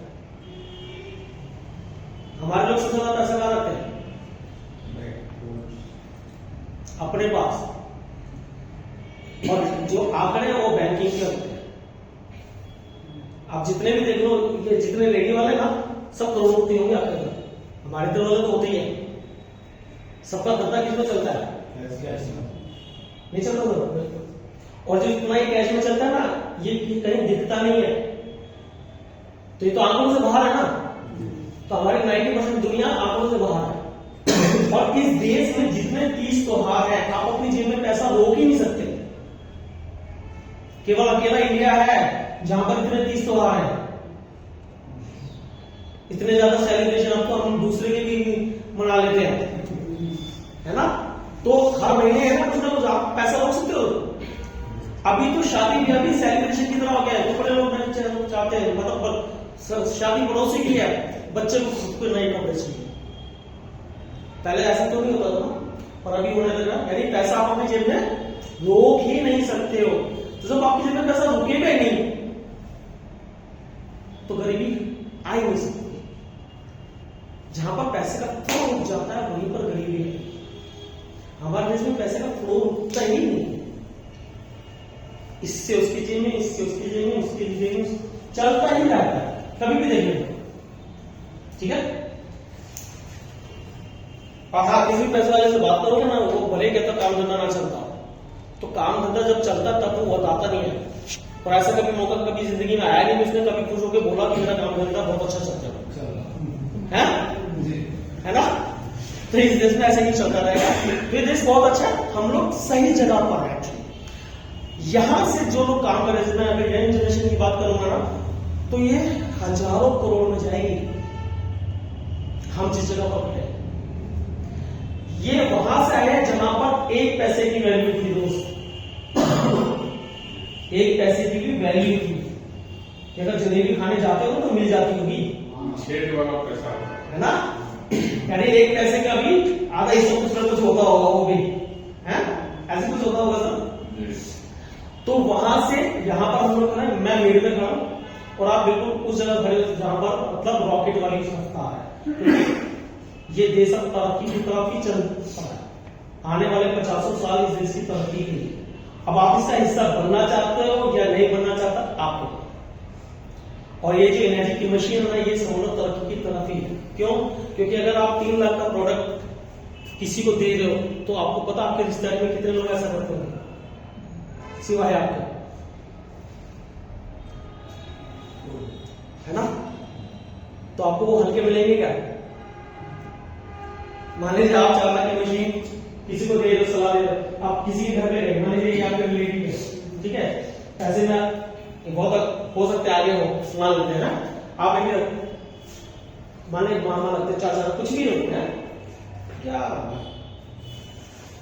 हमारे लोग सबसे ज्यादा पैसा कहां रखते हैं? अपने पास। और जो आंकड़े हैं वो बैंकिंग के होते हैं। आप जितने भी देख लो, ये जितने लेडी वाले ना, सब करोड़पति होंगे आपके घर। हमारे इधर वाले तो होते ही है। सबका धंधा किसमें चलता है? नहीं चलता तो। और जो इतना ही कैश में चलता है ना, ये कहीं दिखता नहीं है, तो ये तो आंकड़ों से बाहर है ना। तो हमारी 90% दुनिया आंकड़ों से बाहर है। और इस देश में जितने 30 त्योहार है, आप अपनी जेब में पैसा रोक ही नहीं सकते। केवल अकेला इंडिया है जहां पर इतने 30 त्योहार है, इतने ज्यादा सेलिब्रेशन अब तो हम दूसरे के भी मना लेते हैं, है ना। तो हर महीने है ना कुछ आप पैसा रोक सकते हो, अभी तो शादी भी अभी सेलिब्रेशन की तरह हो गया है, कपड़े लोग नहीं चाहते हैं, मतलब शादी पड़ोसी की है, बच्चे को खुद को नए कपड़े चाहिए। पहले ऐसा तो नहीं होता था ना, और अभी होने लगा। यानी पैसा आप अपनी जेब में रोक ही नहीं सकते हो। तो जब आपकी जेब में पैसा रुकेगा ही नहीं तो गरीबी आ ही नहीं सकती। जहां पर पैसे का फ्लो रुक जाता है वहीं पर गरीबी है। हमारे देश में पैसे का फ्लो रुकता ही नहीं, इससे उसकी जेब में, इससे उसकी जेब में, उसकी जेब में चलता ही रहता है, कभी भी देखिए। ठीक है। और हाँ, किसी भी पैसे वाले से बात करोगे ना, वो भले कहता काम धंधा ना चलता, तो काम धंधा जब चलता तब वो बताता नहीं है। और ऐसा कभी मौका कभी जिंदगी में आया नहीं, उसने कभी खुश होकर बोला कि मेरा काम धंधा बहुत अच्छा चलता है, है ना। तो इस देश में ऐसे ही चलता रहेगा। ये देश बहुत अच्छा है, हम लोग सही जगह पर हैं। यहां से जो लोग काम कर रहे हैं, मैं अगर यंग जनरेशन की बात करूंगा ना, तो ये हजारों करोड़ में जाएगी। हम जिस जगह पर हैं, ये वहां से आए हैं जहां पर एक पैसे की वैल्यू थी दोस्त, एक पैसे की भी वैल्यू थी। अगर जलेबी खाने जाते हो तो मिल जाती होगी, छेद वाला पैसा है ना। यानी एक पैसे का भी आधा हिस्सा कुछ होता होगा, वो भी है, ऐसे कुछ होता होगा सर। तो वहां से यहां पर हम लोग मैं मेड में खड़ा हूं और आप बिल्कुल उस जगह खड़े हो जहां पर मतलब रॉकेट वाली संस्था है। ये देश अब तरक्की की तरफ ही चल रहा है। आने वाले 50 साल इस देश की तरक्की के लिए, अब आप इसका हिस्सा बनना चाहते हो या नहीं बनना चाहता आपको। और ये जो एनर्जी की मशीन है, ये समूह तरक्की की तरफ ही है। क्यों? क्योंकि अगर आप 3 लाख का प्रोडक्ट किसी को दे रहे हो, तो आपको पता आपके रिश्तेदारी में कितने लोग ऐसा करते होंगे सिवाय आपके, है ना। तो आपको वो हल्के मिलेंगे क्या? मान लीजिए आप 4 लाख की मशीन किसी को दे रहे हो, सलाह दे रहे हो, आप किसी के घर पे गए, मान लीजिए आपके रिलेटिव है, ठीक है, ऐसे में बहुत हो सकते आगे हो, मान लेते हैं ना। आप एक मान लीजिए मामा लगते, चाचा, कुछ भी होते हैं, क्या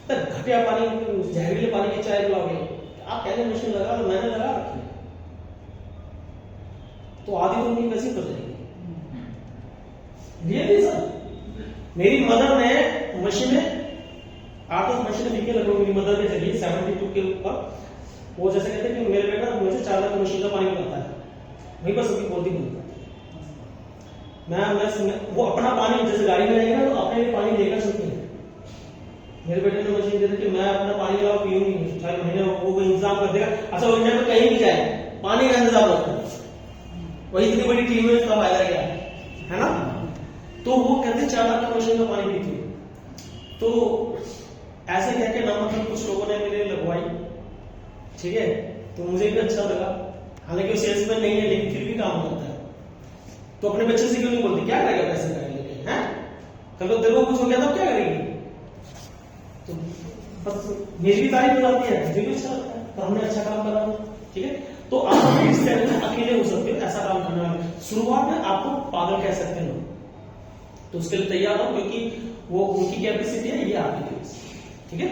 घटिया पानी, जहरीले पानी की चाय पिलाओगे, आप कहते मशीन लगा लो, मैंने लगा रखी, तो आधी तो उनकी कैसी कर जाएगी। रियली सर, मेरी मदर ने मशीनें 8 मशीनें लिख के लगभग मेरी मदर ने चली 72 के ऊपर। वो जैसे कहते हैं कि मेरे बेटा मुझे 4 लाख मशीन का पानी पिलाता है, वहीं पर सबकी बोलती बोलता मैं वो अपना पानी जैसे गाड़ी में रहेगा तो अपने लिए पानी लेकर चलते हैं। मेरे बेटे ने मशीन दे दी कि मैं अपना पानी लाओ पीऊंगी, 4 महीने वो इंतजाम कर देगा। अच्छा, वो इंडिया में कहीं भी जाए पानी का इंतजाम रखता है, वही इतनी बड़ी टीम में इसका फायदा क्या है ना। तो वो कहते 4 लाख की मशीन का पानी पीती है। तो ऐसे कह के ना मतलब कुछ लोगों ने मेरे लगवाई, ठीक है, तो मुझे भी अच्छा लगा। हालांकि वो सेल्समैन नहीं है, लेकिन फिर भी काम करता है। तो अपने बच्चे से क्यों नहीं बोलती, क्या करेगा पैसे का लेके, हैं? कल को देखो कुछ हो गया तो क्या करेगी। तो बस मेरी भी तारीफ हो जाती है, मुझे भी अच्छा लगता है, तो हमने अच्छा काम करा, ठीक है। तो आप अकेले हो सकते हो ऐसा काम करने वाले। शुरुआत में आपको पागल कह सकते हैं, तो उसके लिए तैयार हो, क्योंकि वो उनकी कैपेसिटी है, ये आपकी कैपेसिटी, ठीक है।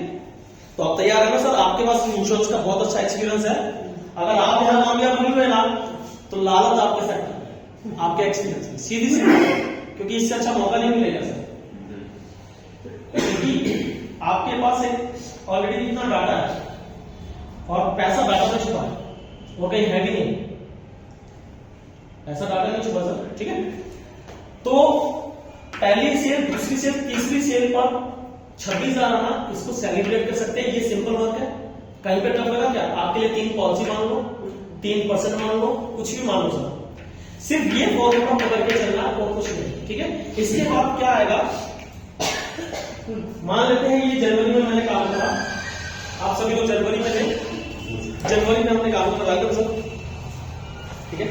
तो आप तैयार है ना सर? आपके पास इंश्योरेंस का बहुत अच्छा एक्सपीरियंस है। अगर आप यहां कामयाब नहीं हुए ना, तो लालच आपके साथ आपके एक्सपीरियंस में सीधी सी, क्योंकि इससे अच्छा मौका नहीं मिलेगा सर। क्योंकि आपके पास एक ऑलरेडी इतना डाटा है और पैसा बैठा में छुपा है, वो कहीं है भी नहीं, ऐसा डाटा नहीं छुपा सर, ठीक है। तो पहली सेल, दूसरी सेल, तीसरी सेल पर 26,000 आना, इसको सेलिब्रेट कर सकते हैं। ये सिंपल वर्क है, कहीं पे टफ लगा क्या? आपके लिए 3 पॉलिसी मान लो, 3% मान लो, कुछ भी मान लो सर, सिर्फ ये फॉर्मूला पकड़ के चलना और कुछ नहीं, ठीक है। इसके बाद क्या आएगा, मान लेते हैं ये जनवरी में मैंने काम करा, आप सभी लोग जनवरी में थे, जनवरी में हमने काम करा था सर, ठीक है।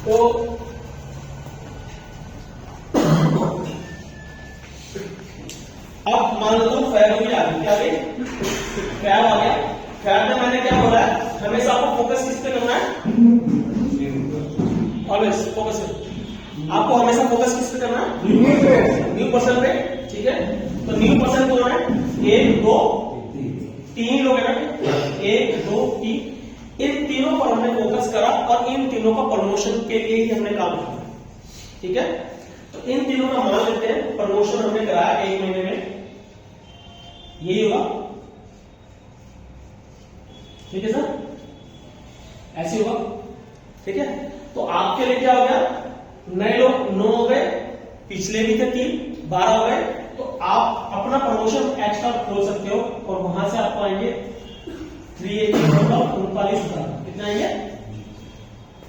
तो अब मान लेता हूं फरवरी आ गई, क्या गई? फैब आ गया। फैब में मैंने क्या बोला है, हमेशा आपको फोकस किस पे करना है? ऑलवेज फोकस है, आपको हमेशा फोकस किस पे करना है? न्यू पर्सन पे, ठीक है। तो न्यू पर्सन कौन है? 1 2 3 लोग है ना, 1 2 3 इन तीनों पर हमने फोकस करा और इन तीनों का प्रमोशन के लिए ही हमने काम किया। ठीक है, तो इन तीनों का मान लेते हैं, प्रमोशन हमने कराया 1 महीने में, यही होगा। ठीक है सर, ऐसे होगा। ठीक है, तो आपके लिए क्या हो गया, नए लोग 9 हो गए, पिछले भी थे 3, 12 हो गए। तो आप अपना प्रमोशन एक्स्ट्रा खोल सकते हो और वहां से आपको आएंगे 39,000 कितना आएंगे।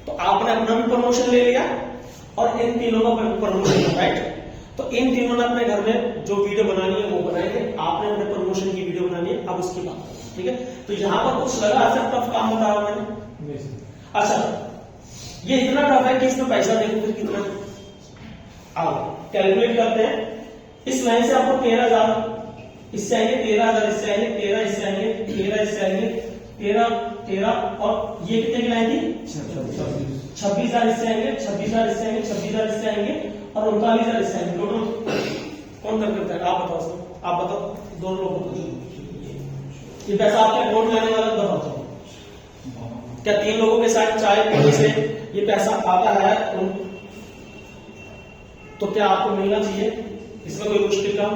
तो आपने अपना भी प्रमोशन ले लिया और इन तीनों का प्रमोशन, राइट। तो इन तीनों ने अपने घर में जो वीडियो बनानी है वो बनाएंगे, आपने अपने प्रमोशन की वीडियो बनानी है। अब उसकी बात, ठीक है। तो यहां पर कुछ लगा ऐसा टफ काम बताया मैंने। अच्छा, ये इतना टफ है कि इसमें पैसा देखो फिर कितना। आओ कैलकुलेट करते हैं। इस लाइन से आपको 13,000 इससे आएंगे, 13,000 इससे आएंगे, 13 इससे आएंगे, 13 इससे आएंगे, 13 और ये कितने की लाइन थी, 26,000 इससे आएंगे, 26,000 इससे आएंगे, 26,000 इससे आएंगे और 39,000 इससे आएंगे। टोटल कौन करता है, आप बताओ सर, आप बताओ, दोनों लोग बताओ। ये पैसा आपके अकाउंट में आने वाला बताओ, क्या 3 लोगों के साथ चाय पीने से ये पैसा आता है? तो क्या आपको मिलना चाहिए? इसमें कोई मुश्किल काम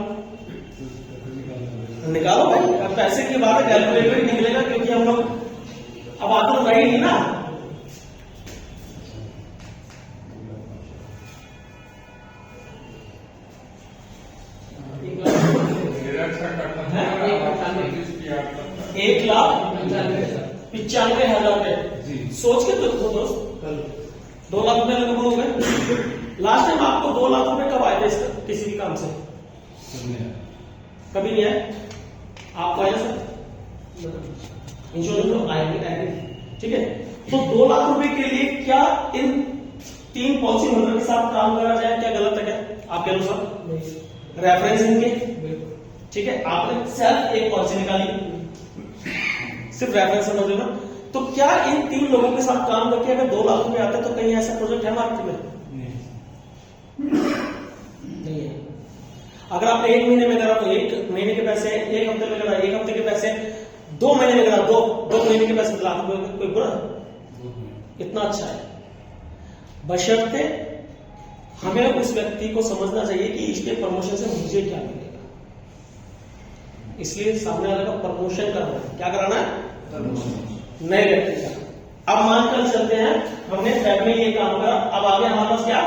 निकालो भाई। अब पैसे के बाद कैलकुलेटर निकलेगा, क्योंकि हम लोग अब आते तो नहीं ना। है? 1,95,000 रुपए सोच के तो दोस्त 2 लाख रुपए लगभग हो गए। लास्ट टाइम आपको 2 लाख रुपए कब आए थे किसी भी काम से? कभी नहीं आए। आपको आया सर इंश्योरेंस आएंगे, ठीक है। तो 2 लाख रुपए के लिए क्या इन 3 पॉलिसी होल्डर के साथ काम करा जाए, क्या गलत है क्या आपके अनुसार? रेफरेंस इनके, ठीक है। आपने सेल्फ एक पॉलिसी निकाली, सिर्फ रेफरेंस समझ लेना। तो क्या इन 3 लोगों के साथ काम करके अगर 2 लाख रुपए आते तो कहीं ऐसा प्रोजेक्ट है मार्केट में? नहीं है। अगर आपने 1 महीने में करा तो 1 महीने के पैसे, 1 हफ्ते में करा 1 हफ्ते के पैसे, 2 महीने में करा 2 महीने के पैसे, लाख रुपए कोई बुरा? इतना अच्छा है। बशर्ते हमें उस व्यक्ति को समझना चाहिए कि इसके प्रमोशन से मुझे क्या मिलेगा। इसलिए सामने वाले का प्रमोशन कराना है। क्या कराना है? नए व्यक्ति का। अब मानकर चलते हैं, हमने फेब में ये काम करा, अब आगे हमारे पास क्या,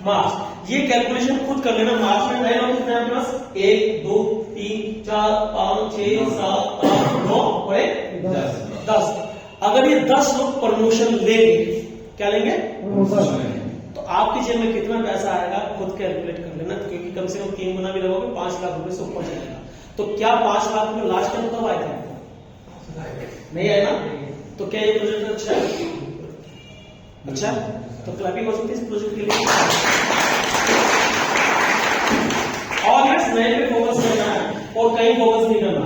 मार्च। ये कैलकुलेशन खुद कर लेना। मार्च में नए लोग कितने आपके पास? 1 2 3 4 5 6 7 8 9 और 10। अगर ये 10 लोग प्रमोशन लेंगे, क्या लेंगे? तो आपकी जेब में कितना पैसा आएगा खुद कैलकुलेट कर लेना, क्योंकि कम से कम 3 गुना भी लगोगे, 5 लाख रुपए से ऊपर जाएगा। तो क्या 5 लाख रुपए लास्ट टाइम कब आए थे? नहीं आए ना? तो क्या ये प्रोजेक्ट अच्छा है? अच्छा, तो क्लैपिंग हो सकती है इस प्रोजेक्ट के लिए। और यस, नए पे फोकस करना है और कहीं फोकस नहीं करना।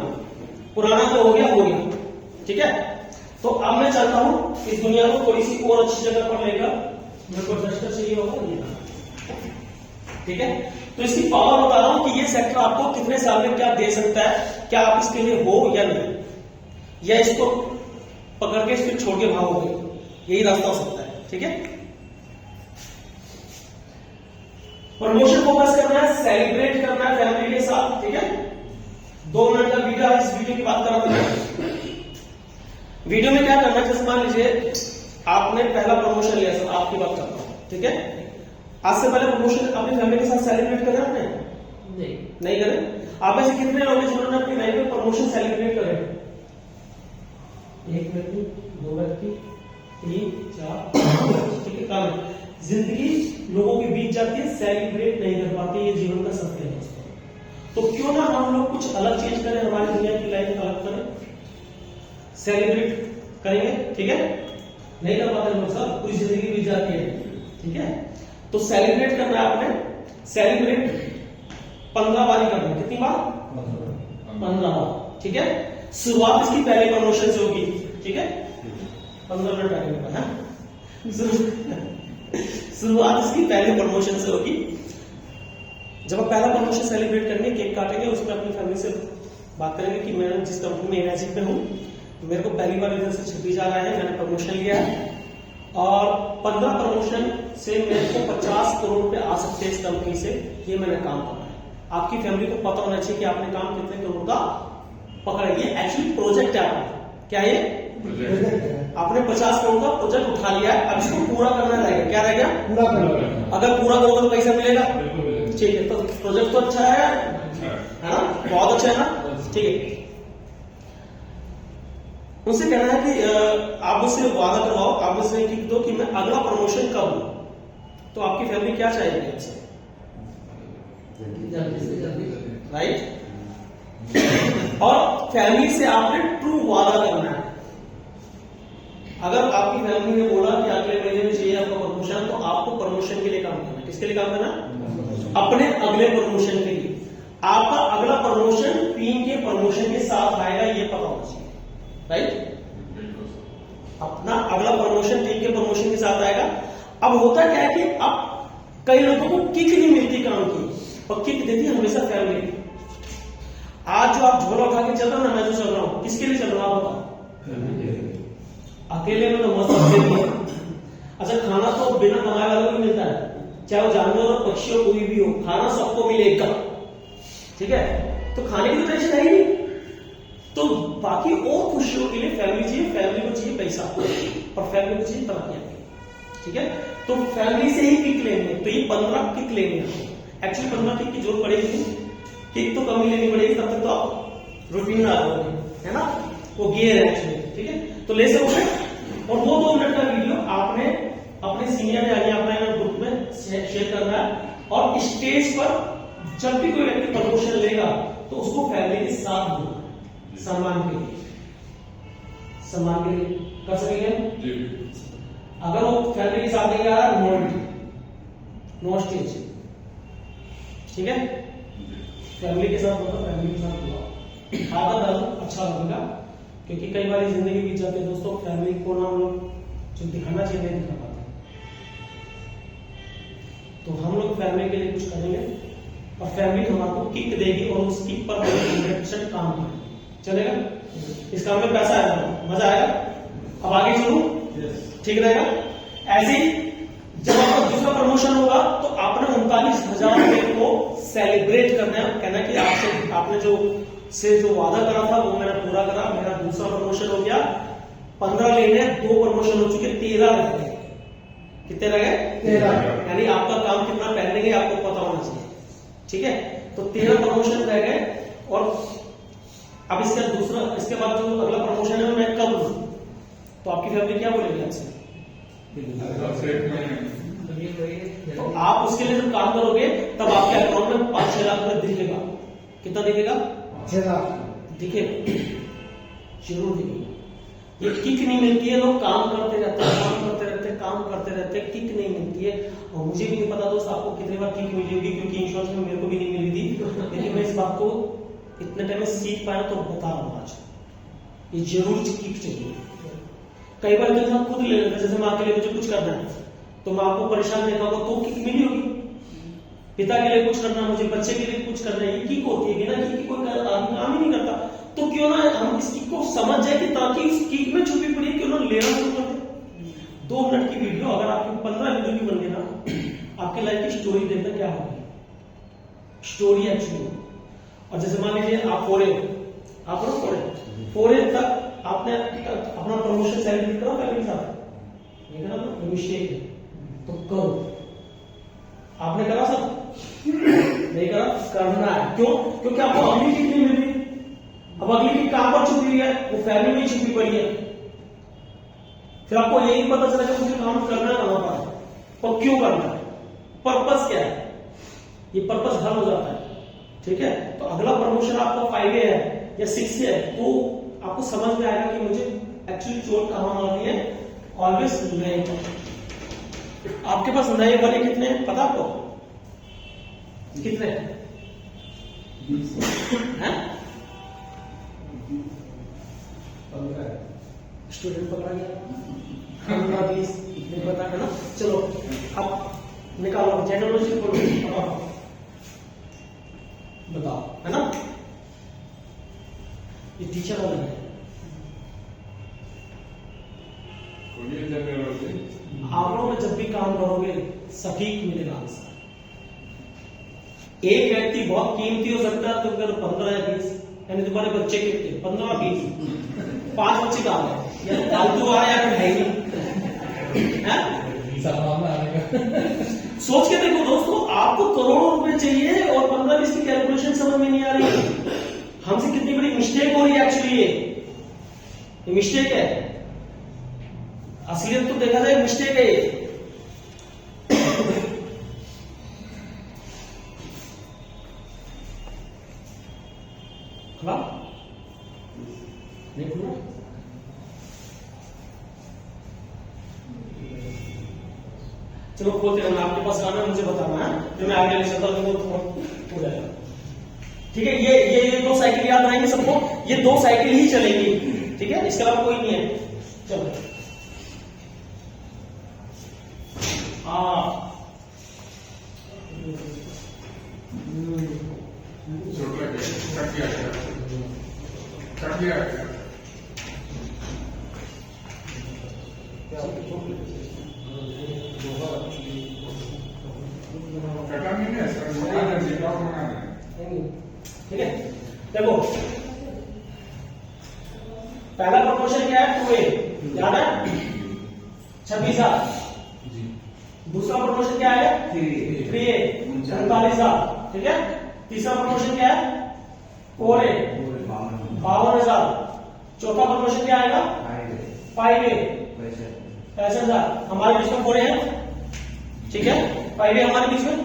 पुराना तो हो गया, ठीक है। तो अब मैं चाहता हूं इस दुनिया को थोड़ी सी और अच्छी जगह पर लेकर, मेरे को डस्टर चाहिए होगा ये, ठीक है। तो इसकी पावर बता रहा हूं कि ये सेक्टर आपको कितने साल में क्या दे सकता है, क्या आप इसके लिए हो या नहीं, या इसको पकड़ के इसको छोड़ के भागोगे, यही रास्ता हो सकता है, ठीक है। प्रमोशन फोकस करना है, सेलिब्रेट करना है फैमिली के साथ, ठीक है। 2 मिनट का वीडियो है, इस वीडियो की बात कर रहा था। वीडियो में क्या करना है, जैसे मान लीजिए आपने पहला प्रमोशन लिया, सर आपकी बात करता हूं, ठीक है। आज से पहले प्रमोशन अपनी फैमिली के साथ सेलिब्रेट करें आपने? नहीं करें। आप ऐसे कितने लोग हैं जिन्होंने अपनी लाइफ में प्रमोशन सेलिब्रेट करे? 1 व्यक्ति, 2 व्यक्ति, 3 4, ठीक है। काम जिंदगी लोगों की बीत जाती है, सेलिब्रेट नहीं कर पाते, ये जीवन का सत्य है। तो क्यों ना हम लोग कुछ अलग चेंज करें, हमारी दुनिया की लाइफ अलग करें, सेलिब्रेट करेंगे, ठीक है। नहीं कर पाते लोग, सब पूरी जिंदगी बीत जाती है, ठीक है। तो सेलिब्रेट करना है आपने। सेलिब्रेट 15 बार करना है। कितनी बार? 15 बार, ठीक है। शुरुआत इसकी पहले प्रमोशन से होगी, ठीक है। 15 मिनट पहले है, शुरुआत इसकी पहले प्रमोशन से होगी। जब आप पहला प्रमोशन सेलिब्रेट करेंगे, केक काटेंगे, उसमें अपनी फैमिली से बात करेंगे कि मैं जिस कंपनी में एनर्जी पे हूं मेरे को पहली बार इधर से 26 आ रहा है, मैंने प्रमोशन लिया है और 15 प्रमोशन से मेरे को 50 करोड़ रुपए आ सकते हैं इस कंपनी से। ये मैंने काम करा है। आपकी फैमिली को पता होना चाहिए कि आपने काम कितने करोड़ का पकड़ा। ये एक्चुअली प्रोजेक्ट है आपका। क्या ये आपने 50 करोड़ का प्रोजेक्ट उठा लिया है, अब इसको पूरा करना रहेगा। क्या रहेगा? पूरा करना। अगर पूरा करोगे तो पैसा मिलेगा। बिल्कुल मिलेगा। ठीक है, तो प्रोजेक्ट तो अच्छा है अच्छा है। ना, बहुत अच्छा है ना। ठीक है, उनसे कहना है कि आप मुझसे वादा करवाओ, आप मुझसे लिख दो कि मैं अगला प्रमोशन कब लूं। तो आपकी फैमिली क्या चाहेगी आपसे? जल्दी से जल्दी। राइट। और फैमिली से आपने ट्रू वादा करना है। अगर आपकी फैमिली ने बोला कि अगले महीने में चाहिए आपका प्रमोशन, तो आपको प्रमोशन के लिए काम करना है। किसके लिए काम करना? अपने अगले प्रमोशन के लिए। आपका अगला प्रमोशन टीम के प्रमोशन के साथ आएगा, ये पता होना चाहिए। राइट। अपना अगला प्रमोशन टीम के प्रमोशन के साथ आएगा। अब होता क्या है कि अब कई लोगों को किक नहीं मिलती काम की, और किक देती है हमेशा फैमिली। आज जो आप झोला उठा के चल रहे हो ना, मैं जो चल रहा हूं, किसके लिए चल रहा हूं? बताओ। अकेले में तो मस्त नहीं है। अच्छा, खाना तो बिना कमाए वालों को मिलता है, चाहे वो जानवर और पक्षी हो, कोई भी हो, खाना सबको मिलेगा। ठीक है, तो खाने की तो टेंशन है ही नहीं। तो बाकी और खुशियों के लिए फैमिली चाहिए, फैमिली को चाहिए पैसा, और फैमिली को चाहिए तरक्की। ठीक है, तो फैमिली से ही किक लेनी है। तो ये 15 किक लेनी है। एक्चुअली 15 किक की जरूरत पड़ेगी, किक तो कम ही लेनी पड़ेगी, तब तक तो आप रूटीन में आ जाओगे, है ना। वो गियर है एक्चुअली। ठीक है, तो ले सकते हैं। और वो 2 मिनट का वीडियो आपने अपने सीनियर या अपने ग्रुप में शेयर करना है। और स्टेज पर जब भी कोई व्यक्ति प्रमोशन लेगा तो उसको फैमिली के साथ बोलना, सम्मान के लिए, सम्मान के लिए कर सकेंगे। अगर वो फैमिली के साथ नहीं आ रहा, नो स्टेज। ठीक है, फैमिली के साथ बोलो, फैमिली के साथ बोलो, आधा अच्छा लगेगा। क्योंकि कई बार जिंदगी बीत जाती है दोस्तों, फैमिली को ना हम लोग जो दिखाना चाहिए नहीं दिखा पाते। तो हम लोग फैमिली के लिए कुछ करेंगे और फैमिली हमारे किक देगी, और उस किक पर 100% काम करेंगे। चलेगा? इस काम में पैसा आएगा, मजा आएगा। अब आगे चलूं? ठीक रहेगा। ऐसे ही जब आपका दूसरा प्रमोशन होगा तो आपने 39,000 रुपए को सेलिब्रेट करना है। कहना है कि आपने जो वादा करा था वो मैंने पूरा करा, मेरा दूसरा प्रमोशन हो गया। 15 लेने, 2 प्रमोशन हो चुके, 13 रह गए। कितने रह गए? 13। यानी आपका काम कितना पेंडिंग है आपको पता होना चाहिए। ठीक है, तो 13 प्रमोशन रह गए। और अब इसके बाद जो अगला प्रमोशन है मैं कब लूं? तो आपकी फैमिली क्या बोलेगी आपसे? तो आप उसके लिए जब काम करोगे तब आपके अकाउंट में 5-6 लाख रुपए दिखेगा। कितना दिखेगा? 6 लाख दिखेगा, जरूर दिखेगा। ये किक नहीं मिलती है, लोग काम करते रहते हैं, काम करते रहते हैं, किक नहीं मिलती है। और मुझे भी नहीं पता दोस्त आपको कितनी बार किक मिली होगी, क्योंकि इंश्योरेंस में मेरे को भी नहीं मिली थी। लेकिन मैं इस बात को इतने टाइम में सीख पाया तो बता रहा हूं आज। ये जरूर किक चाहिए। कई बार जब हम खुद ले लेते हैं, जैसे माँ के लिए मुझे कुछ करना है तो मैं आपको परेशान देखा होगा तो किक मिली होगी। पिता के लिए कुछ करना, मुझे बच्चे के लिए कुछ करना है, ये किक होती है। बिना किक की कोई आदमी काम ही नहीं करता। तो क्यों ना हम इस किक को समझ जाए कि ताकि इस किक में छुपी पड़ी है, क्यों ना लेना शुरू कर दे। 2 मिनट की वीडियो अगर आपकी 15 वीडियो की बन गई ना, आपके लाइफ की स्टोरी देखना क्या होगी, स्टोरी एक्चुअली। और जैसे मान लीजिए आप 4A तक आपने अपना प्रमोशन सेलिब्रेट करो फैमिली के साथ, नहीं करा तो मिस्टेक है। तो करो, आपने करा सब नहीं करा, करना है। क्यों? क्योंकि आपको अगली किक नहीं मिल रही। अब अगली किक कहां पर छुपी हुई है? वो फैमिली में छुपी पड़ी है। फिर आपको यही पता चला कि मुझे काम करना है कहां पर और क्यों करना है, पर्पस क्या है, ये पर्पस हल हो जाता है। ठीक है, तो अगला प्रमोशन आपका 5A है या 6A है, तो आपको समझ में आएगा कि मुझे एक्चुअली चोट कहां मारनी है। ऑलवेज नए, आपके पास नए वाले कितने हैं पता आपको? कितने हैं? स्टूडेंट पकड़ा गया 15-20 इतने पता है ना। चलो अब निकालो, जनरल बोलो, बताओ, है ना। ये टीचर वाला है, तो ये जनरल होती है। आप लोग में जब भी काम करोगे सटीक मिलेगा आंसर। एक व्यक्ति बहुत कीमती हो सकता है, तो अगर 15 या 20, यानी तुम्हारे बच्चे कितने 15 20 5 बच्चे कहाँ है, या फालतू आ या फिर है ही संभावना आने का। सोच के देखो दोस्तों, आपको करोड़ों रुपए चाहिए और 15-20 की कैलकुलेशन समझ में नहीं आ रही। हमसे कितनी बड़ी मिस्टेक हो रही है एक्चुअली। ये मिस्टेक है, असलियत तो देखा जाए मिस्टेक है ये। नहीं खुला? चलो खोलते हैं, आपके पास काम है मुझे बताना है, फिर मैं आगे ले चलता हूँ हो जाएगा। ठीक है, ये 2 साइकिल याद रहेंगे सबको, ये 2 साइकिल ही चलेंगी। ठीक है, इसके अलावा कोई नहीं है। चलो छोटा कट गया कट गया कटा नहीं है सर, ठीक है, देखो पहला प्रपोर्शन क्या है 2a, याद है 26,000। दूसरा प्रपोर्शन क्या है 3a 39,000। ठीक है, तीसरा प्रपोर्शन क्या है 4a 52,000। चौथा प्रपोर्शन क्या आएगा 5a 65,000। हमारे बीच में 4a है, ठीक है, 5a हमारे बीच में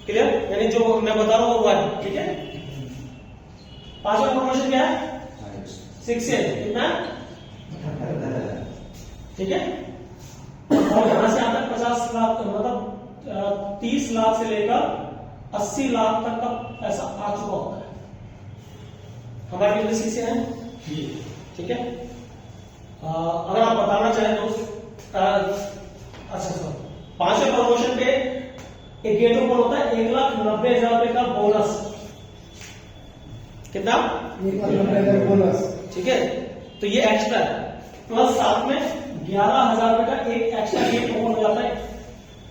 क्लियर, यानी जो मैं बता रहा हूं वो है। ठीक है, पांचवा प्रमोशन क्या है 6a, कितना ठीक है। और यहां से यहां तक 50 लाख, मतलब 30 लाख से लेकर 80 लाख तक का पैसा आ चुका होता है हमारे बिजनेस से है। ठीक है, अगर आप बताना चाहें तो अच्छा पांचवें प्रमोशन पे एक गेट ओपन होता है 1,90,000 रुपए का बोनस। कितना 1,90,000 बोनस। ठीक है, तो ये एक्स्ट्रा है, प्लस साथ में 11,000 रुपए का एक एक्स्ट्रा गेट ओपन हो जाता है।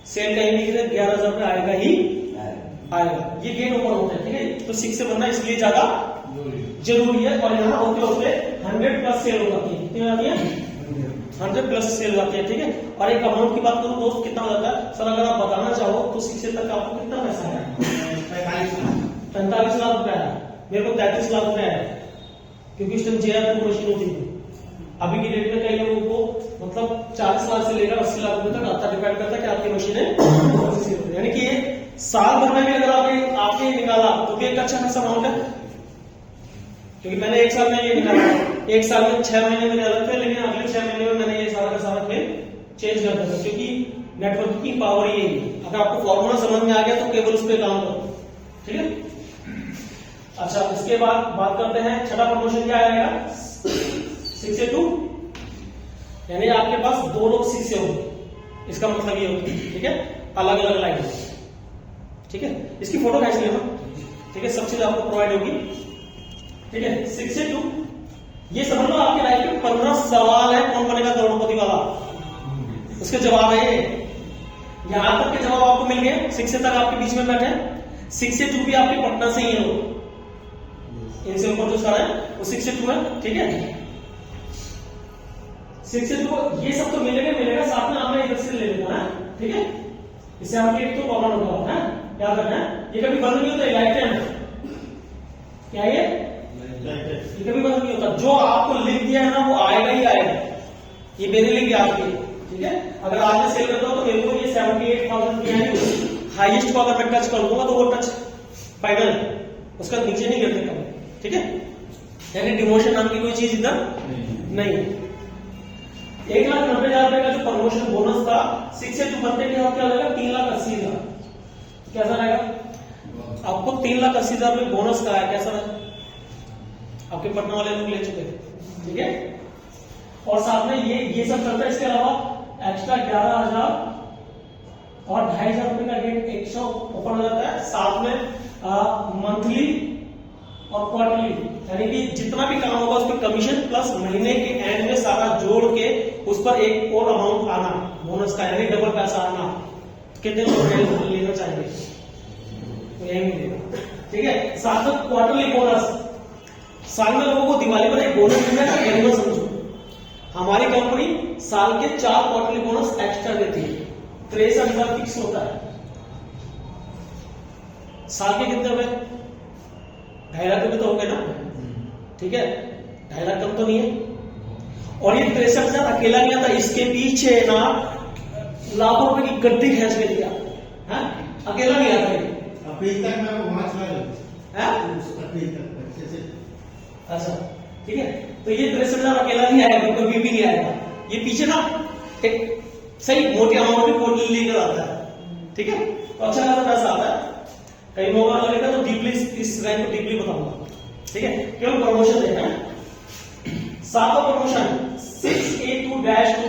सेल कहीं नहीं किया 11,000 रुपए आएगा ही आएगा, ये गेट ओपन होता है। ठीक है, तो 6 से बनना इसलिए ज्यादा जरूरी है। और यहाँ होते होते 100 प्लस सेल हो जाती है। कितनी हो जाती है 100 प्लस सेल जाती है। ठीक है, और एक अमाउंट की बात करूं दोस्त, कितना हो जाता है सर, अगर आप बताना चाहो तो 6 तक आपको कितना पैसा है 45 लाख रुपए है। मेरे को 33 लाख रुपए है, क्योंकि उस टाइम JR मशीन होती थी। अभी की डेट में कई लोगों को मतलब 40 लाख से लेकर 80 लाख रुपए तक आता, डिपेंड करता है कि आपकी मशीनें, यानी कि ये साल भर में भी अगर आपने निकाला तो भी एक अच्छा खासा अमाउंट है। क्योंकि मैंने एक साल में ये निकाला, एक साल में 6 महीने मेरे अलग थे, लेकिन अगले 6 महीने में मैंने ये सारा का सारा खेल चेंज कर दिया, क्योंकि नेटवर्क की पावर ये है। अगर आपको फॉर्मूला समझ में आ गया तो केवल उस पर काम करो। ठीक है, अच्छा इसके बाद बात करते हैं छठा प्रमोशन क्या आएगा 6 से 2, यानी आपके पास 2 लोग 6 से होंगे, इसका मतलब ये होता है। ठीक है, अलग अलग लाइन। ठीक है, इसकी फोटो खींच लेना। ठीक है, सब चीज आपको प्रोवाइड होगी। ठीक है, 6 से 2, ये समझ लो आपकी लाइफ में 15 सवाल है कौन बनेगा करोड़पति वाला, उसके जवाब है ये। यहां तक के जवाब आपको मिल गए, 6 से तक आपके बीच में बैठे। 6 से 2 भी आपके पटना से ही है, इनसे ऊपर जो सारा है वो 6 से 2 है। ठीक है, 6 से 2 ये सब तो मिलेगा, साथ में आपने इधर से ले लेना है। ठीक है, इससे आपके एक तो कॉमन होगा है, याद रखना है। ये कभी बंद नहीं होता, लाइफ टाइम क्या ये कभी बंद नहीं होता। जो आपको लिख दिया है ना वो आएगा ही आएगा, ये मेरे लिए भी आती है। ठीक है, अगर आज मैं सेल करता हूं तो मेरे को ये 78,000 दिया, हाईएस्ट को अगर मैं टच कर दूंगा तो वो टच फाइनल, उसका नीचे नहीं गिरते कभी। ठीक है, यानी डिमोशन नाम की कोई चीज इधर नहीं। 1,90,000 रुपए का जो प्रमोशन बोनस था 6 से 2 बनते क्या लगेगा 3,80,000। कैसा रहेगा आपको 3,80,000 रुपए बोनस का है, कैसा रहेगा आपके पटना वाले लोग ले चुके थे। ठीक है, और साथ में ये सब चलता है। इसके अलावा एक्स्ट्रा 11,000 और 2,500 रुपए का गेट एक्स्ट्रा ओपन हो जाता है। साथ में मंथली और क्वार्टरली, यानी कि जितना भी काम होगा उस पर कमीशन प्लस महीने के एंड में सारा जोड़ के उस पर एक और अमाउंट आना बोनस का, यानी डबल पैसा आना, कितने लोग लेना चाहेंगे? तो यही मिलेगा। ठीक है, साथ में क्वार्टरली बोनस, साल में लोगों को दिवाली पर एक बोनस मिलता है, एनुअल समझो। हमारी कंपनी साल के 4 क्वार्टरली बोनस एक्स्ट्रा देती है, 63,000 फिक्स होता है। साल के कितने हुए? 2.5 लाख रुपए तो हो गए ना। ठीक है, 2.5 लाख कम तो नहीं है। और ये 63,000 अकेला नहीं आता, इसके पीछे ना लाखों रुपए की गड्डी खींच के दिया है, अकेला नहीं आता ये। अभी तक मैं वहां चला अभी तक अच्छे से। अच्छा ठीक है, तो ये 63,000 अकेला नहीं आएगा, कभी भी नहीं आएगा। ये पीछे ना एक सही मोटी अमाउंट भी कोर्ट लेकर आता है। ठीक है, तो अच्छा खासा पैसा आता है। कहीं मौका लगेगा तो डीपली इस रैंक को डीपली बताऊंगा। ठीक है, केवल प्रमोशन देना है। 7वां प्रमोशन 6A2-2।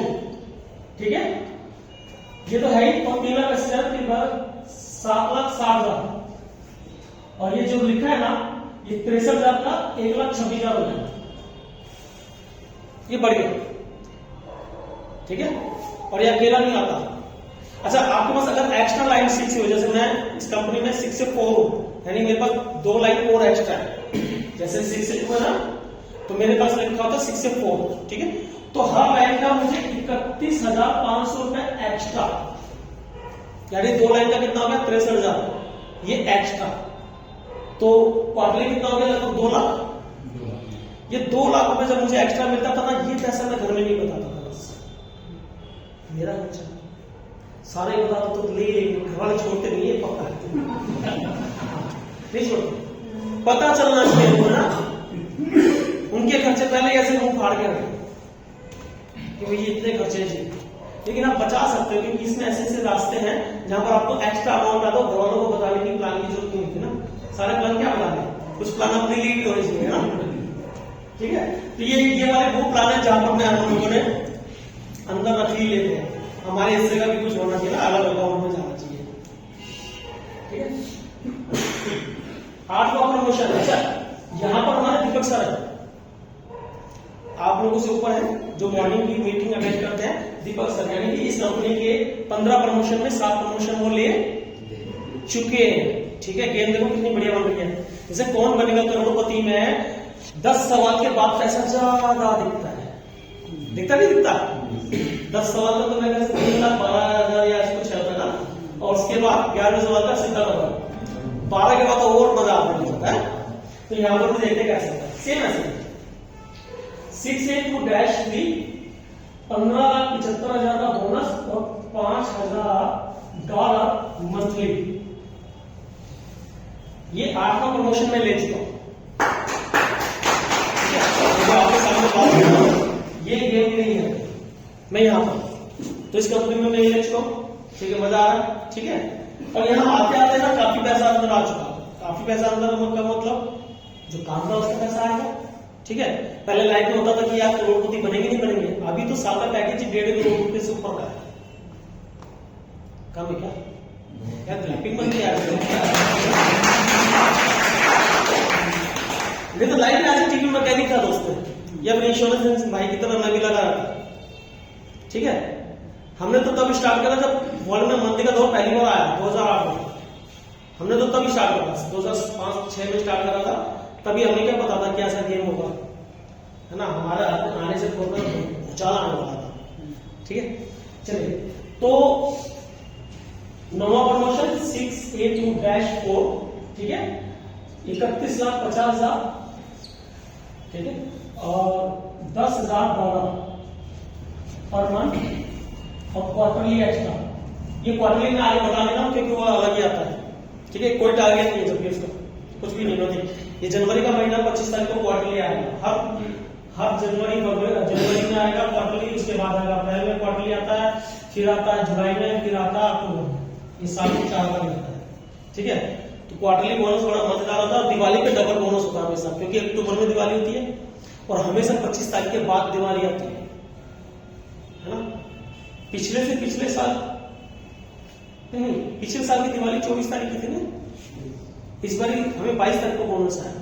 ठीक है, ये तो है ही, और 3 लाख 80,000 के बाद 7,60,000, और ये जो लिखा है ना ये 63,000 का 1,26,000 हो जाएगा, ये बढ़ गया। ठीक है, और ये अकेला नहीं आता। अच्छा, आपके पास अगर एक्स्ट्रा लाइन 6 हो, जैसे मैं इस कंपनी में 6 से 4 हूं, यानी मेरे पास 2 लाइन और एक्स्ट्रा है, जैसे 6 से 2 है ना, तो मेरे पास लिखा होता है 6 से 4। ठीक है, तो हर लाइन का मुझे 31,500 रुपए एक्स्ट्रा, यानी 2 लाइन का कितना हो गया? 63,000, ये एक्स्ट्रा। तो क्वार्टरली कितना हो गया? लगभग 2 लाख। ये 2 लाख रुपए जब मुझे एक्स्ट्रा मिलता था ना, ये पैसा मैं घर में नहीं बताता था, बस मेरा खर्चा सारे बताता तो ले लेंगे, घर वाले छोड़ते नहीं है, पक्का नहीं छोड़ते, पता चलना चाहिए ना उनके खर्चे पहले ऐसे मुंह फाड़ के रखे कि भाई इतने खर्चे चाहिए। लेकिन आप बचा सकते हो, क्योंकि इसमें ऐसे ऐसे रास्ते हैं जहां पर आपको एक्स्ट्रा अमाउंट आता है, घर वालों को बताने की प्लान की जरूरत नहीं होती ना। सारे प्लान क्या बताने, कुछ प्लान अपने लिए भी होने चाहिए ना। ठीक है, तो ये वाले वो प्लान है जहां पर हम लोगों ने अंदर रख ही लेते हैं, हमारे हिस्से का भी कुछ होना चाहिए ना, अलग अकाउंट में जाना चाहिए। ठीक है, 8वां प्रमोशन। अच्छा, यहां पर हमारे दीपक सर है, आप लोगों से ऊपर है, जो मॉर्निंग की मीटिंग अटेंड करते हैं, दीपक सर, यानी कि इस कंपनी के 15 प्रमोशन में 7 प्रमोशन वो ले चुके हैं। ठीक है, गेम देखो कितनी बढ़िया बन रही है। जैसे कौन बनेगा करोड़पति में 10 सवाल के बाद पैसा ज्यादा दिखता है, दिखता नहीं दिखता? 10 सवाल का तो मैं 3,12,000 या ऐसा कुछ चलता था, और उसके बाद 11वें सवाल का सीधा नंबर, 12 के बाद तो और मजा आता है। तो यहाँ पर भी देखते कैसे होता है, सेम ऐसे 6A2-3, 15,75,000 का बोनस और $5,000 मंथली। ये 8वां प्रमोशन में ले चुका हूं। आपके सामने बात कर रहा हूं, ये गेम नहीं है, मैं यहां पर तो इस कंपनी में मैं ले चुका हूं। ठीक है, मजा आ रहा है। ठीक है, और यहाँ आते आते ना काफी पैसा अंदर आ चुका, काफी पैसा अंदर का मतलब जो काम था उसका पैसा आएगा। ठीक है, पहले लाइफ में होता था कि आप करोड़पति बनेंगे नहीं बनेंगे, अभी तो साल का पैकेज 1.5 करोड़ रुपए से ऊपर का है। कम है क्या? क्या क्लैपिंग बन गया? नहीं तो लाइफ में आज टीवी मैकेनिक था दोस्तों, या फिर इंश्योरेंस भाई की तरह मैं भी लगा रहा था। ठीक है, हमने तो तब स्टार्ट करा जब वर्ल्ड में मंदी का दौर पहली बार आया 2008 में, हमने तो तब स्टार्ट करा, 2005-6 में स्टार्ट करा था। तभी हमें क्या पता था कि ऐसा गेम होगा, है ना, हमारे आने से भूचाल आने वाला था। ठीक है, चलिए, तो 9वां प्रमोशन 6A2-4। ठीक है, 31,50,000। ठीक है, और $10,000 पर मंथ और क्वार्टरली एक्स्ट्रा। ये क्वार्टरली में आगे बता देना क्योंकि वो अलग ही आता है। ठीक है, कोई टारगेट नहीं है, जब भी इसका कुछ भी नहीं होती। ये जनवरी का महीना 25 तारीख को क्वार्टरली आएगा, हर जनवरी में आएगा क्वार्टरली, उसके बाद आएगा अप्रैल में क्वार्टरली आता है, फिर आता है जुलाई में, फिर आता है अक्टूबर में, ये साल में 4 बार आता है। ठीक है, तो क्वार्टरली बोनस बड़ा मजेदार होता है। दिवाली पे डबल बोनस होता है हमेशा, क्योंकि अक्टूबर में दिवाली होती है और हमेशा 25 तारीख के बाद दिवाली आती है ना। पिछले से पिछले साल नहीं, पिछले साल की दिवाली 24 तारीख की थी ना, इस बार हमें 22 तारीख को बोनस आया।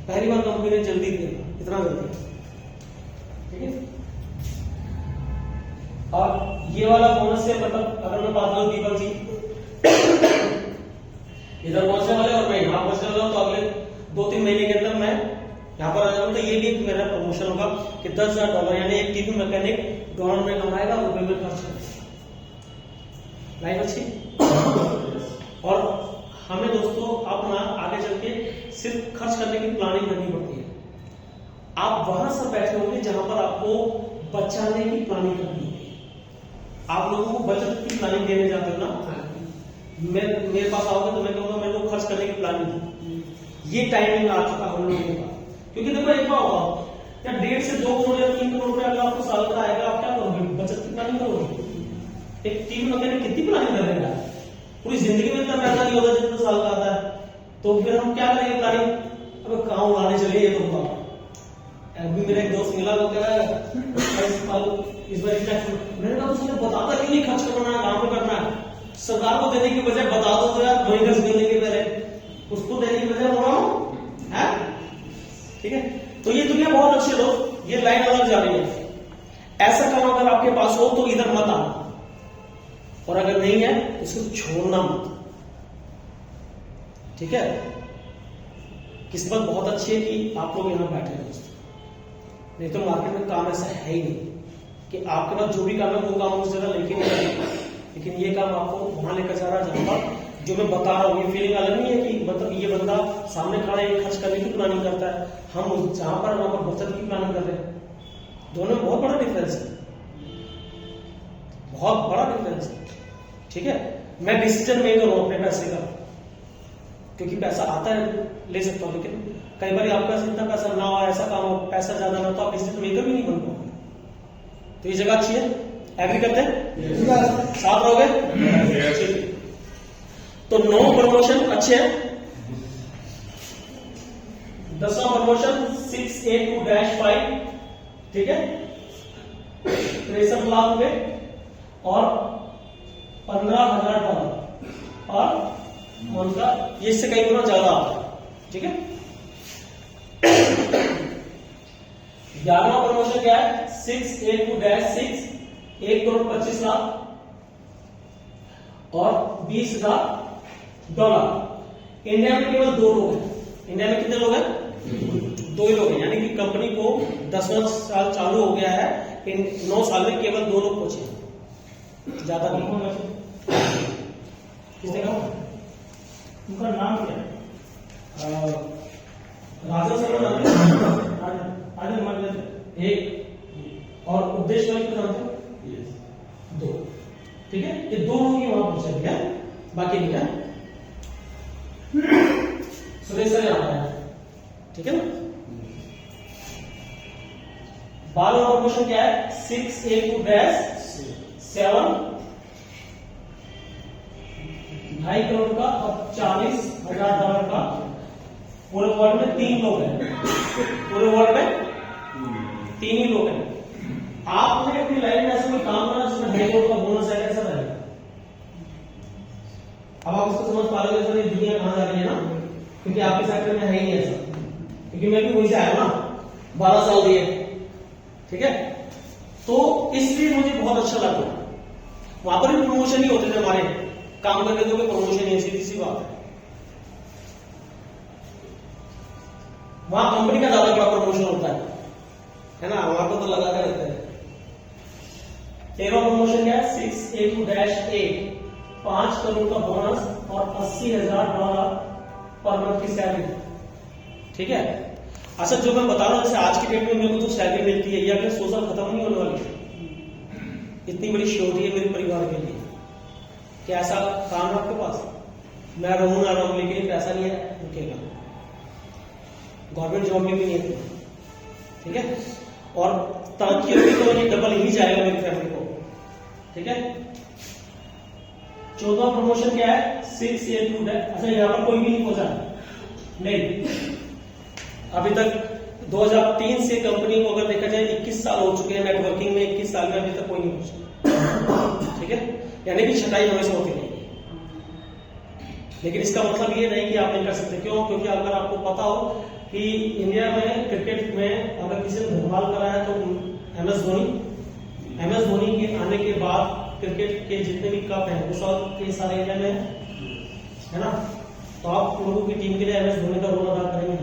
पहली बार कंपनी ने जल्दी दिया, इतना जल्दी। ठीक है, और ये वाला बोनस से मतलब अगर मैं बात करूं दीपक जी इधर पहुंचने वाले और मैं यहाँ पहुंचने वाला हूँ, तो अगले 2-3 महीने के अंदर मैं यहाँ पर आ जाऊंगा, तो ये भी मेरा प्रमोशन होगा कि $10,000 यानी एक टीवी मैकेनिक गवर्नमेंट कमाएगा, रुपए में खर्च करेगा। लाइफ अच्छी। और हमें दोस्तों अपना आगे चल के सिर्फ खर्च करने की प्लानिंग करनी पड़ती है। आप वहां से बैठे होंगे जहां पर आपको बचाने की प्लानिंग करनी होगी। आप लोगों को बचत की प्लानिंग देने जाते हो ना, मेरे पास आओगे तो मैं कहूंगा मेरे को खर्च करने की प्लानिंग। ये टाइमिंग आ चुका हम लोगों का, क्योंकि देखो एक बार होगा या 1.5 से 2 करोड़ या 3 करोड़ रुपया अगर आपको साल का आएगा, आप क्या करोगे? बचत की प्लानिंग करोगे। एक टीम मैकेनिक कितनी प्लानिंग कर रहे हैं? पूरी जिंदगी में इतना पैसा नहीं होता जितना साल का आता है, तो फिर हम क्या करेंगे प्लानिंग? अब कहाँ उड़ाने चले ये तो बताओ। अभी मेरा एक दोस्त मिला, वो कह रहा है इस बार मैंने कहा उसने बताता क्यों नहीं खर्च करना है, कहाँ पे करना है? सरकार को देने की बजाय बता दो तो यार, वही खर्च करने के पहले उसको देने की बजाय बोला है। ठीक है, तो ये दुनिया बहुत अच्छी है दोस्त, ये लाइन अलग जा रही है। ऐसा काम अगर आपके पास हो तो इधर मत आना, और अगर नहीं है तो इसको छोड़ना मत। ठीक है, किस्मत बहुत अच्छी है कि आप लोग यहां बैठे हैं दोस्त, नहीं तो मार्केट में काम ऐसा है ही नहीं कि आपके पास जो भी काम है वो काम उस जगह लेके नहीं जाएगा, लेकिन ये काम आपको वहां लेकर जा रहा है जहां पर जो मैं बता रहा हूँ। ये फीलिंग अलग नहीं है कि मतलब ये बंदा सामने खड़ा है खर्च करने की प्लानिंग करता है, हम जहां पर वहां पर बचत की प्लानिंग कर रहे हैं। दोनों में बहुत बड़ा डिफरेंस है, बहुत बड़ा डिफरेंस है। ठीक है, मैं डिसीजन मेकर हूं अपने पैसे का, क्योंकि पैसा आता है ले सकता हूं, लेकिन कई बार आपके पास इतना पैसा ना हो, ऐसा काम हो, पैसा ज्यादा ना, तो आप डिसीजन मेकर भी नहीं बन पाओगे। तो ये जगह अच्छी है, एग्री करते हैं? साथ रहोगे? तो 9 प्रमोशन अच्छे हैं। 10वां प्रमोशन 6A2-5, ठीक है, 63 लाख रुपए और $15,000 और उनका ये इससे कई गुना ज्यादा आता है। ठीक है, 11वां प्रमोशन क्या है? 6A2-6, 1,25,00,000 और $20,000। इंडिया में केवल 2 लोग हैं। इंडिया में कितने लोग हैं? 2 ही लोग हैं, यानी कि कंपनी को 10वां साल चालू हो गया है, इन 9 साल में केवल 2 लोग पहुंचे, ज्यादा नहीं। किसने कहा? उनका नाम क्या है? राजा शर्मा नाम है, आगे मान लेते एक, और उद्देश्य वाली का नाम था 2। ठीक है, ये 2 लोग ही वहां पहुंचे हैं, बाकी नहीं है। सुरेश सर यहाँ है, ठीक है ना। 12वां प्रमोशन क्या है? 6A2-7, $2.5 करोड़ का और $40,000 का। पूरे वर्ल्ड में 3 लोग हैं, पूरे वर्ल्ड में 3 ही लोग हैं। आपने अपनी लाइफ में ऐसा कोई काम करा जिसमें $2.5 करोड़ का बोनस है, कैसा रहेगा? अब आप उसको समझ पा रहे हो दुनिया कहां जा रही है ना, क्योंकि आपके सेक्टर में है ही नहीं ऐसा, क्योंकि मैं भी वहीं से आया ना, 12 साल दिए। ठीक है, तो इसलिए मुझे बहुत अच्छा लगा। वहां पर भी प्रमोशन ही होते थे हमारे, काम करने के लिए प्रमोशन ही, सीधी सी बात है। वहां कंपनी का ज्यादा बड़ा प्रमोशन होता है ना, हमारे को तो लगा कर रखते हैं। 13वां प्रमोशन क्या है? 6A2-8, $5 करोड़ का बोनस और $80,000 पर मंथ की सैलरी। ठीक है, अच्छा जो मैं बता रहा हूं, जैसे आज की डेट में मेरे को जो सैलरी मिलती है, या फिर 100 साल खत्म नहीं होने वाली है। इतनी बड़ी श्योरिटी है मेरे परिवार के लिए कि ऐसा काम है आपके पास, मैं रहूं ना रहूं, लेकिन पैसा नहीं है रुकेगा। गवर्नमेंट जॉब में भी नहीं है, ठीक है, और तरक्की होगी तो ये डबल ही जाएगा मेरी फैमिली को। ठीक है, 14वां प्रमोशन क्या है? 6A2, अच्छा यहां पर कोई भी नहीं पहुंचा नहीं अभी तक। 2003 से कंपनी को अगर देखा जाए 21 साल हो चुके हैं नेटवर्किंग में, 21 साल में अभी तक कोई नहीं पहुंचा। ठीक है, यानी कि छटाई हमेशा होती रहेगी, लेकिन इसका मतलब ये नहीं कि आप नहीं कर सकते। क्यों? क्योंकि अगर आपको पता हो कि इंडिया में क्रिकेट में अगर किसी ने धमाल करा है तो MS धोनी, MS धोनी के आने के बाद क्रिकेट के जितने भी कप हैं वो सब के सारे इंडिया में है ना। तो आप लोगों की टीम के लिए MS धोनी का रोल अदा करेंगे।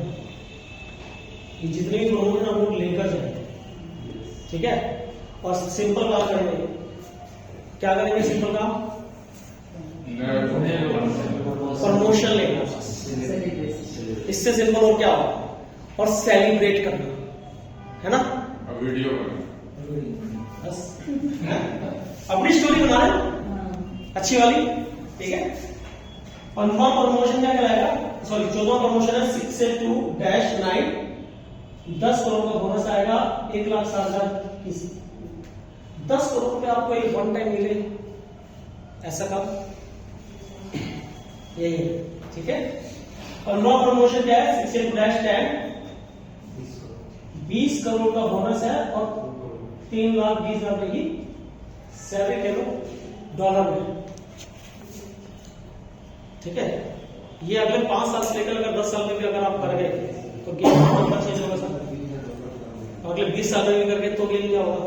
ये जितने भी लोग हैं ना वो लेकर जाएंगे, ठीक है। और सिंपल काम करेंगे, क्या करेंगे सिंपल काम? प्रमोशन लेना, इससे सिंपल और क्या होगा? और सेलिब्रेट करना, है ना। वीडियो बना, बस अपनी स्टोरी बना रहे अच्छी वाली, ठीक है। 15वां प्रमोशन क्या कहलाएगा? सॉरी 14वां प्रमोशन है 6 से 2-9, 10 करोड़ का बोनस आएगा, 1,60,000 की। 10 करोड़ रुपए आपको एक वन टाइम मिले, ऐसा कब? यही है, ठीक है। और 9 प्रमोशन क्या है? 6 से 2-10, 20 करोड़ का बोनस है और 3,20,000 की सैलरी ले लो डॉलर में, ठीक है। ये अगले 5 साल से लेकर अगर 10 साल में भी अगर आप कर गए तो गेम बहुत चेंज होगा सर। अगले 20 साल में भी करके तो गेम क्या होगा?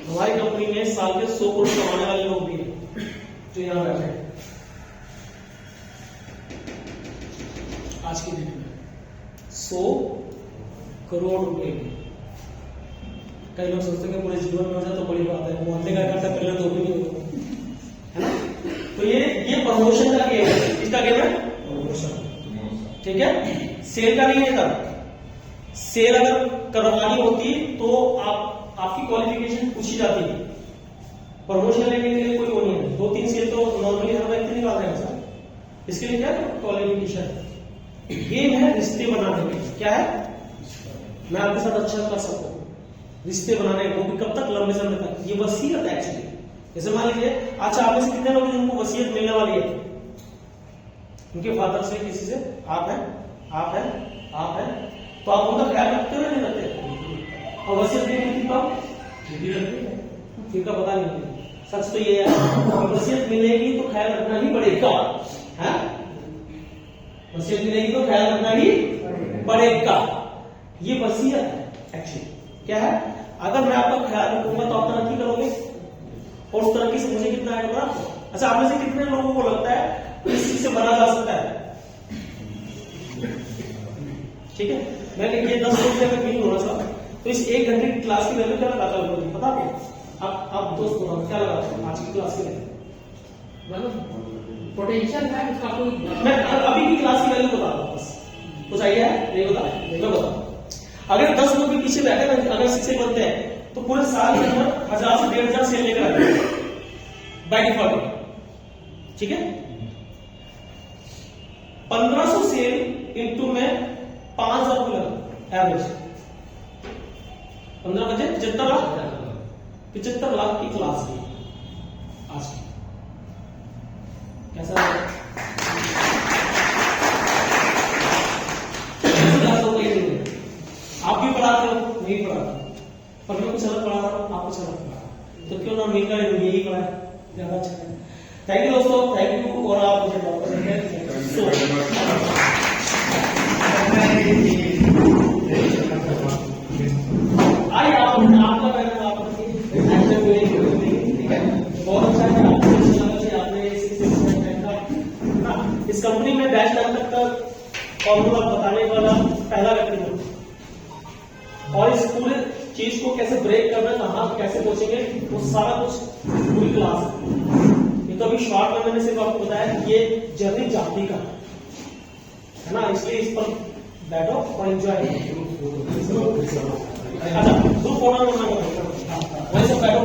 हमारी कंपनी में साल के 100 करोड़ कमाने वाले लोग भी हैं जो यहाँ बैठे हैं आज की डेट में। 100 करोड़ रुपए की। कई लोग सोचते हैं पूरे जीवन में हो जाए तो बड़ी बात है, मोहल्ले का करता पहले तो भी नहीं होता, है ना। तो ये प्रमोशन का गेम है। किसका गेम है? प्रमोशन, ठीक है। सेल का नहीं है सर। सेल अगर करवानी होती तो आपकी क्वालिफिकेशन पूछी जाती है। प्रमोशन लेने के लिए कोई वो नहीं है, 2-3 सेल तो नॉर्मली हर व्यक्ति नहीं निकाल देगा सर। इसके लिए क्या क्वालिफिकेशन? गेम है रिश्ते बनाने में। क्या है? मैं आपके साथ अच्छा कर सकता हूँ, रिश्ते बनाने को भी कब तक? लंबे समय तक। ये वसीयत है एक्चुअली। जैसे मान लीजिए, अच्छा आप में से कितने लोग हैं जिनको वसीयत मिलने वाली है? उनके फादर से, किसी से? आप हैं, आप हैं, आप हैं, तो आप उनका ख्याल रखते हो नहीं रखते? और वसीयत नहीं मिलती कब? फिर का पता नहीं। सच तो ये है, वसीयत मिलेगी तो ख्याल रखना ही पड़ेगा, है? वसीयत मिलेगी तो ख्याल रखना ही पड़ेगा। ये वसीयत है एक्चुअली। क्या है? अगर मैं आपका ख्याल रखूंगा तो आप तरक्की करोगे, और उस तरक्की से मुझे कितना आएगा आपको? अच्छा, आप में से कितने लोगों को लगता है इस चीज से बना जा सकता है? ठीक है। मैं ये 10 लोग अगर मीटिंग होना चाहता तो इस 1 घंटे की क्लास की वैल्यू क्या लगाता हूँ पता आपको? आप दोस्त हो क्या लगाते हो आज की क्लास के लिए? मतलब पोटेंशियल है उसका कोई। मैं अभी की क्लास की वैल्यू बता रहा हूँ, बस कुछ आइडिया है? नहीं बता, मैं बता। अगर 10 लोग भी पीछे बैठे ना, अगर शिक्षक बनते हैं तो पूरे साल के अंदर 1000 से 1,500 सेल लेकर आते हैं बाय डिफॉल्ट, ठीक है। 1500 सेल इंटू में 5,000 रुपये लगा एवरेज। 15 बजे 75 लाख, 75 लाख की क्लास की आज की। कैसा आप भी पढ़ाते हो? नहीं पढ़ाते, पर मैं कुछ अलग पढ़ा रहा हूँ, आप कुछ अलग पढ़ा रहा हूँ, तो क्यों ना मिलकर यही पढ़ा ज्यादा अच्छा है। थैंक यू दोस्तों, थैंक यू। और आप मुझे बहुत पसंद है। आइए आप आपका पहले आप ठीक है, बहुत अच्छा है। आपने इस कंपनी में बैच लाइन तक का फॉर्मूला बताने वाला पहला व्यक्ति हूँ, और इस पूरे चीज को कैसे ब्रेक करना, कहाँ कैसे पहुंचेंगे, वो सारा कुछ पूरी क्लास है। ये तो अभी शॉर्ट में मैंने सिर्फ आपको बताया कि ये जर्नी जाती का है ना, इसलिए इस पर बैठो और एंजॉय करो। अच्छा, ग्रुप फोटो वैसे बैठो,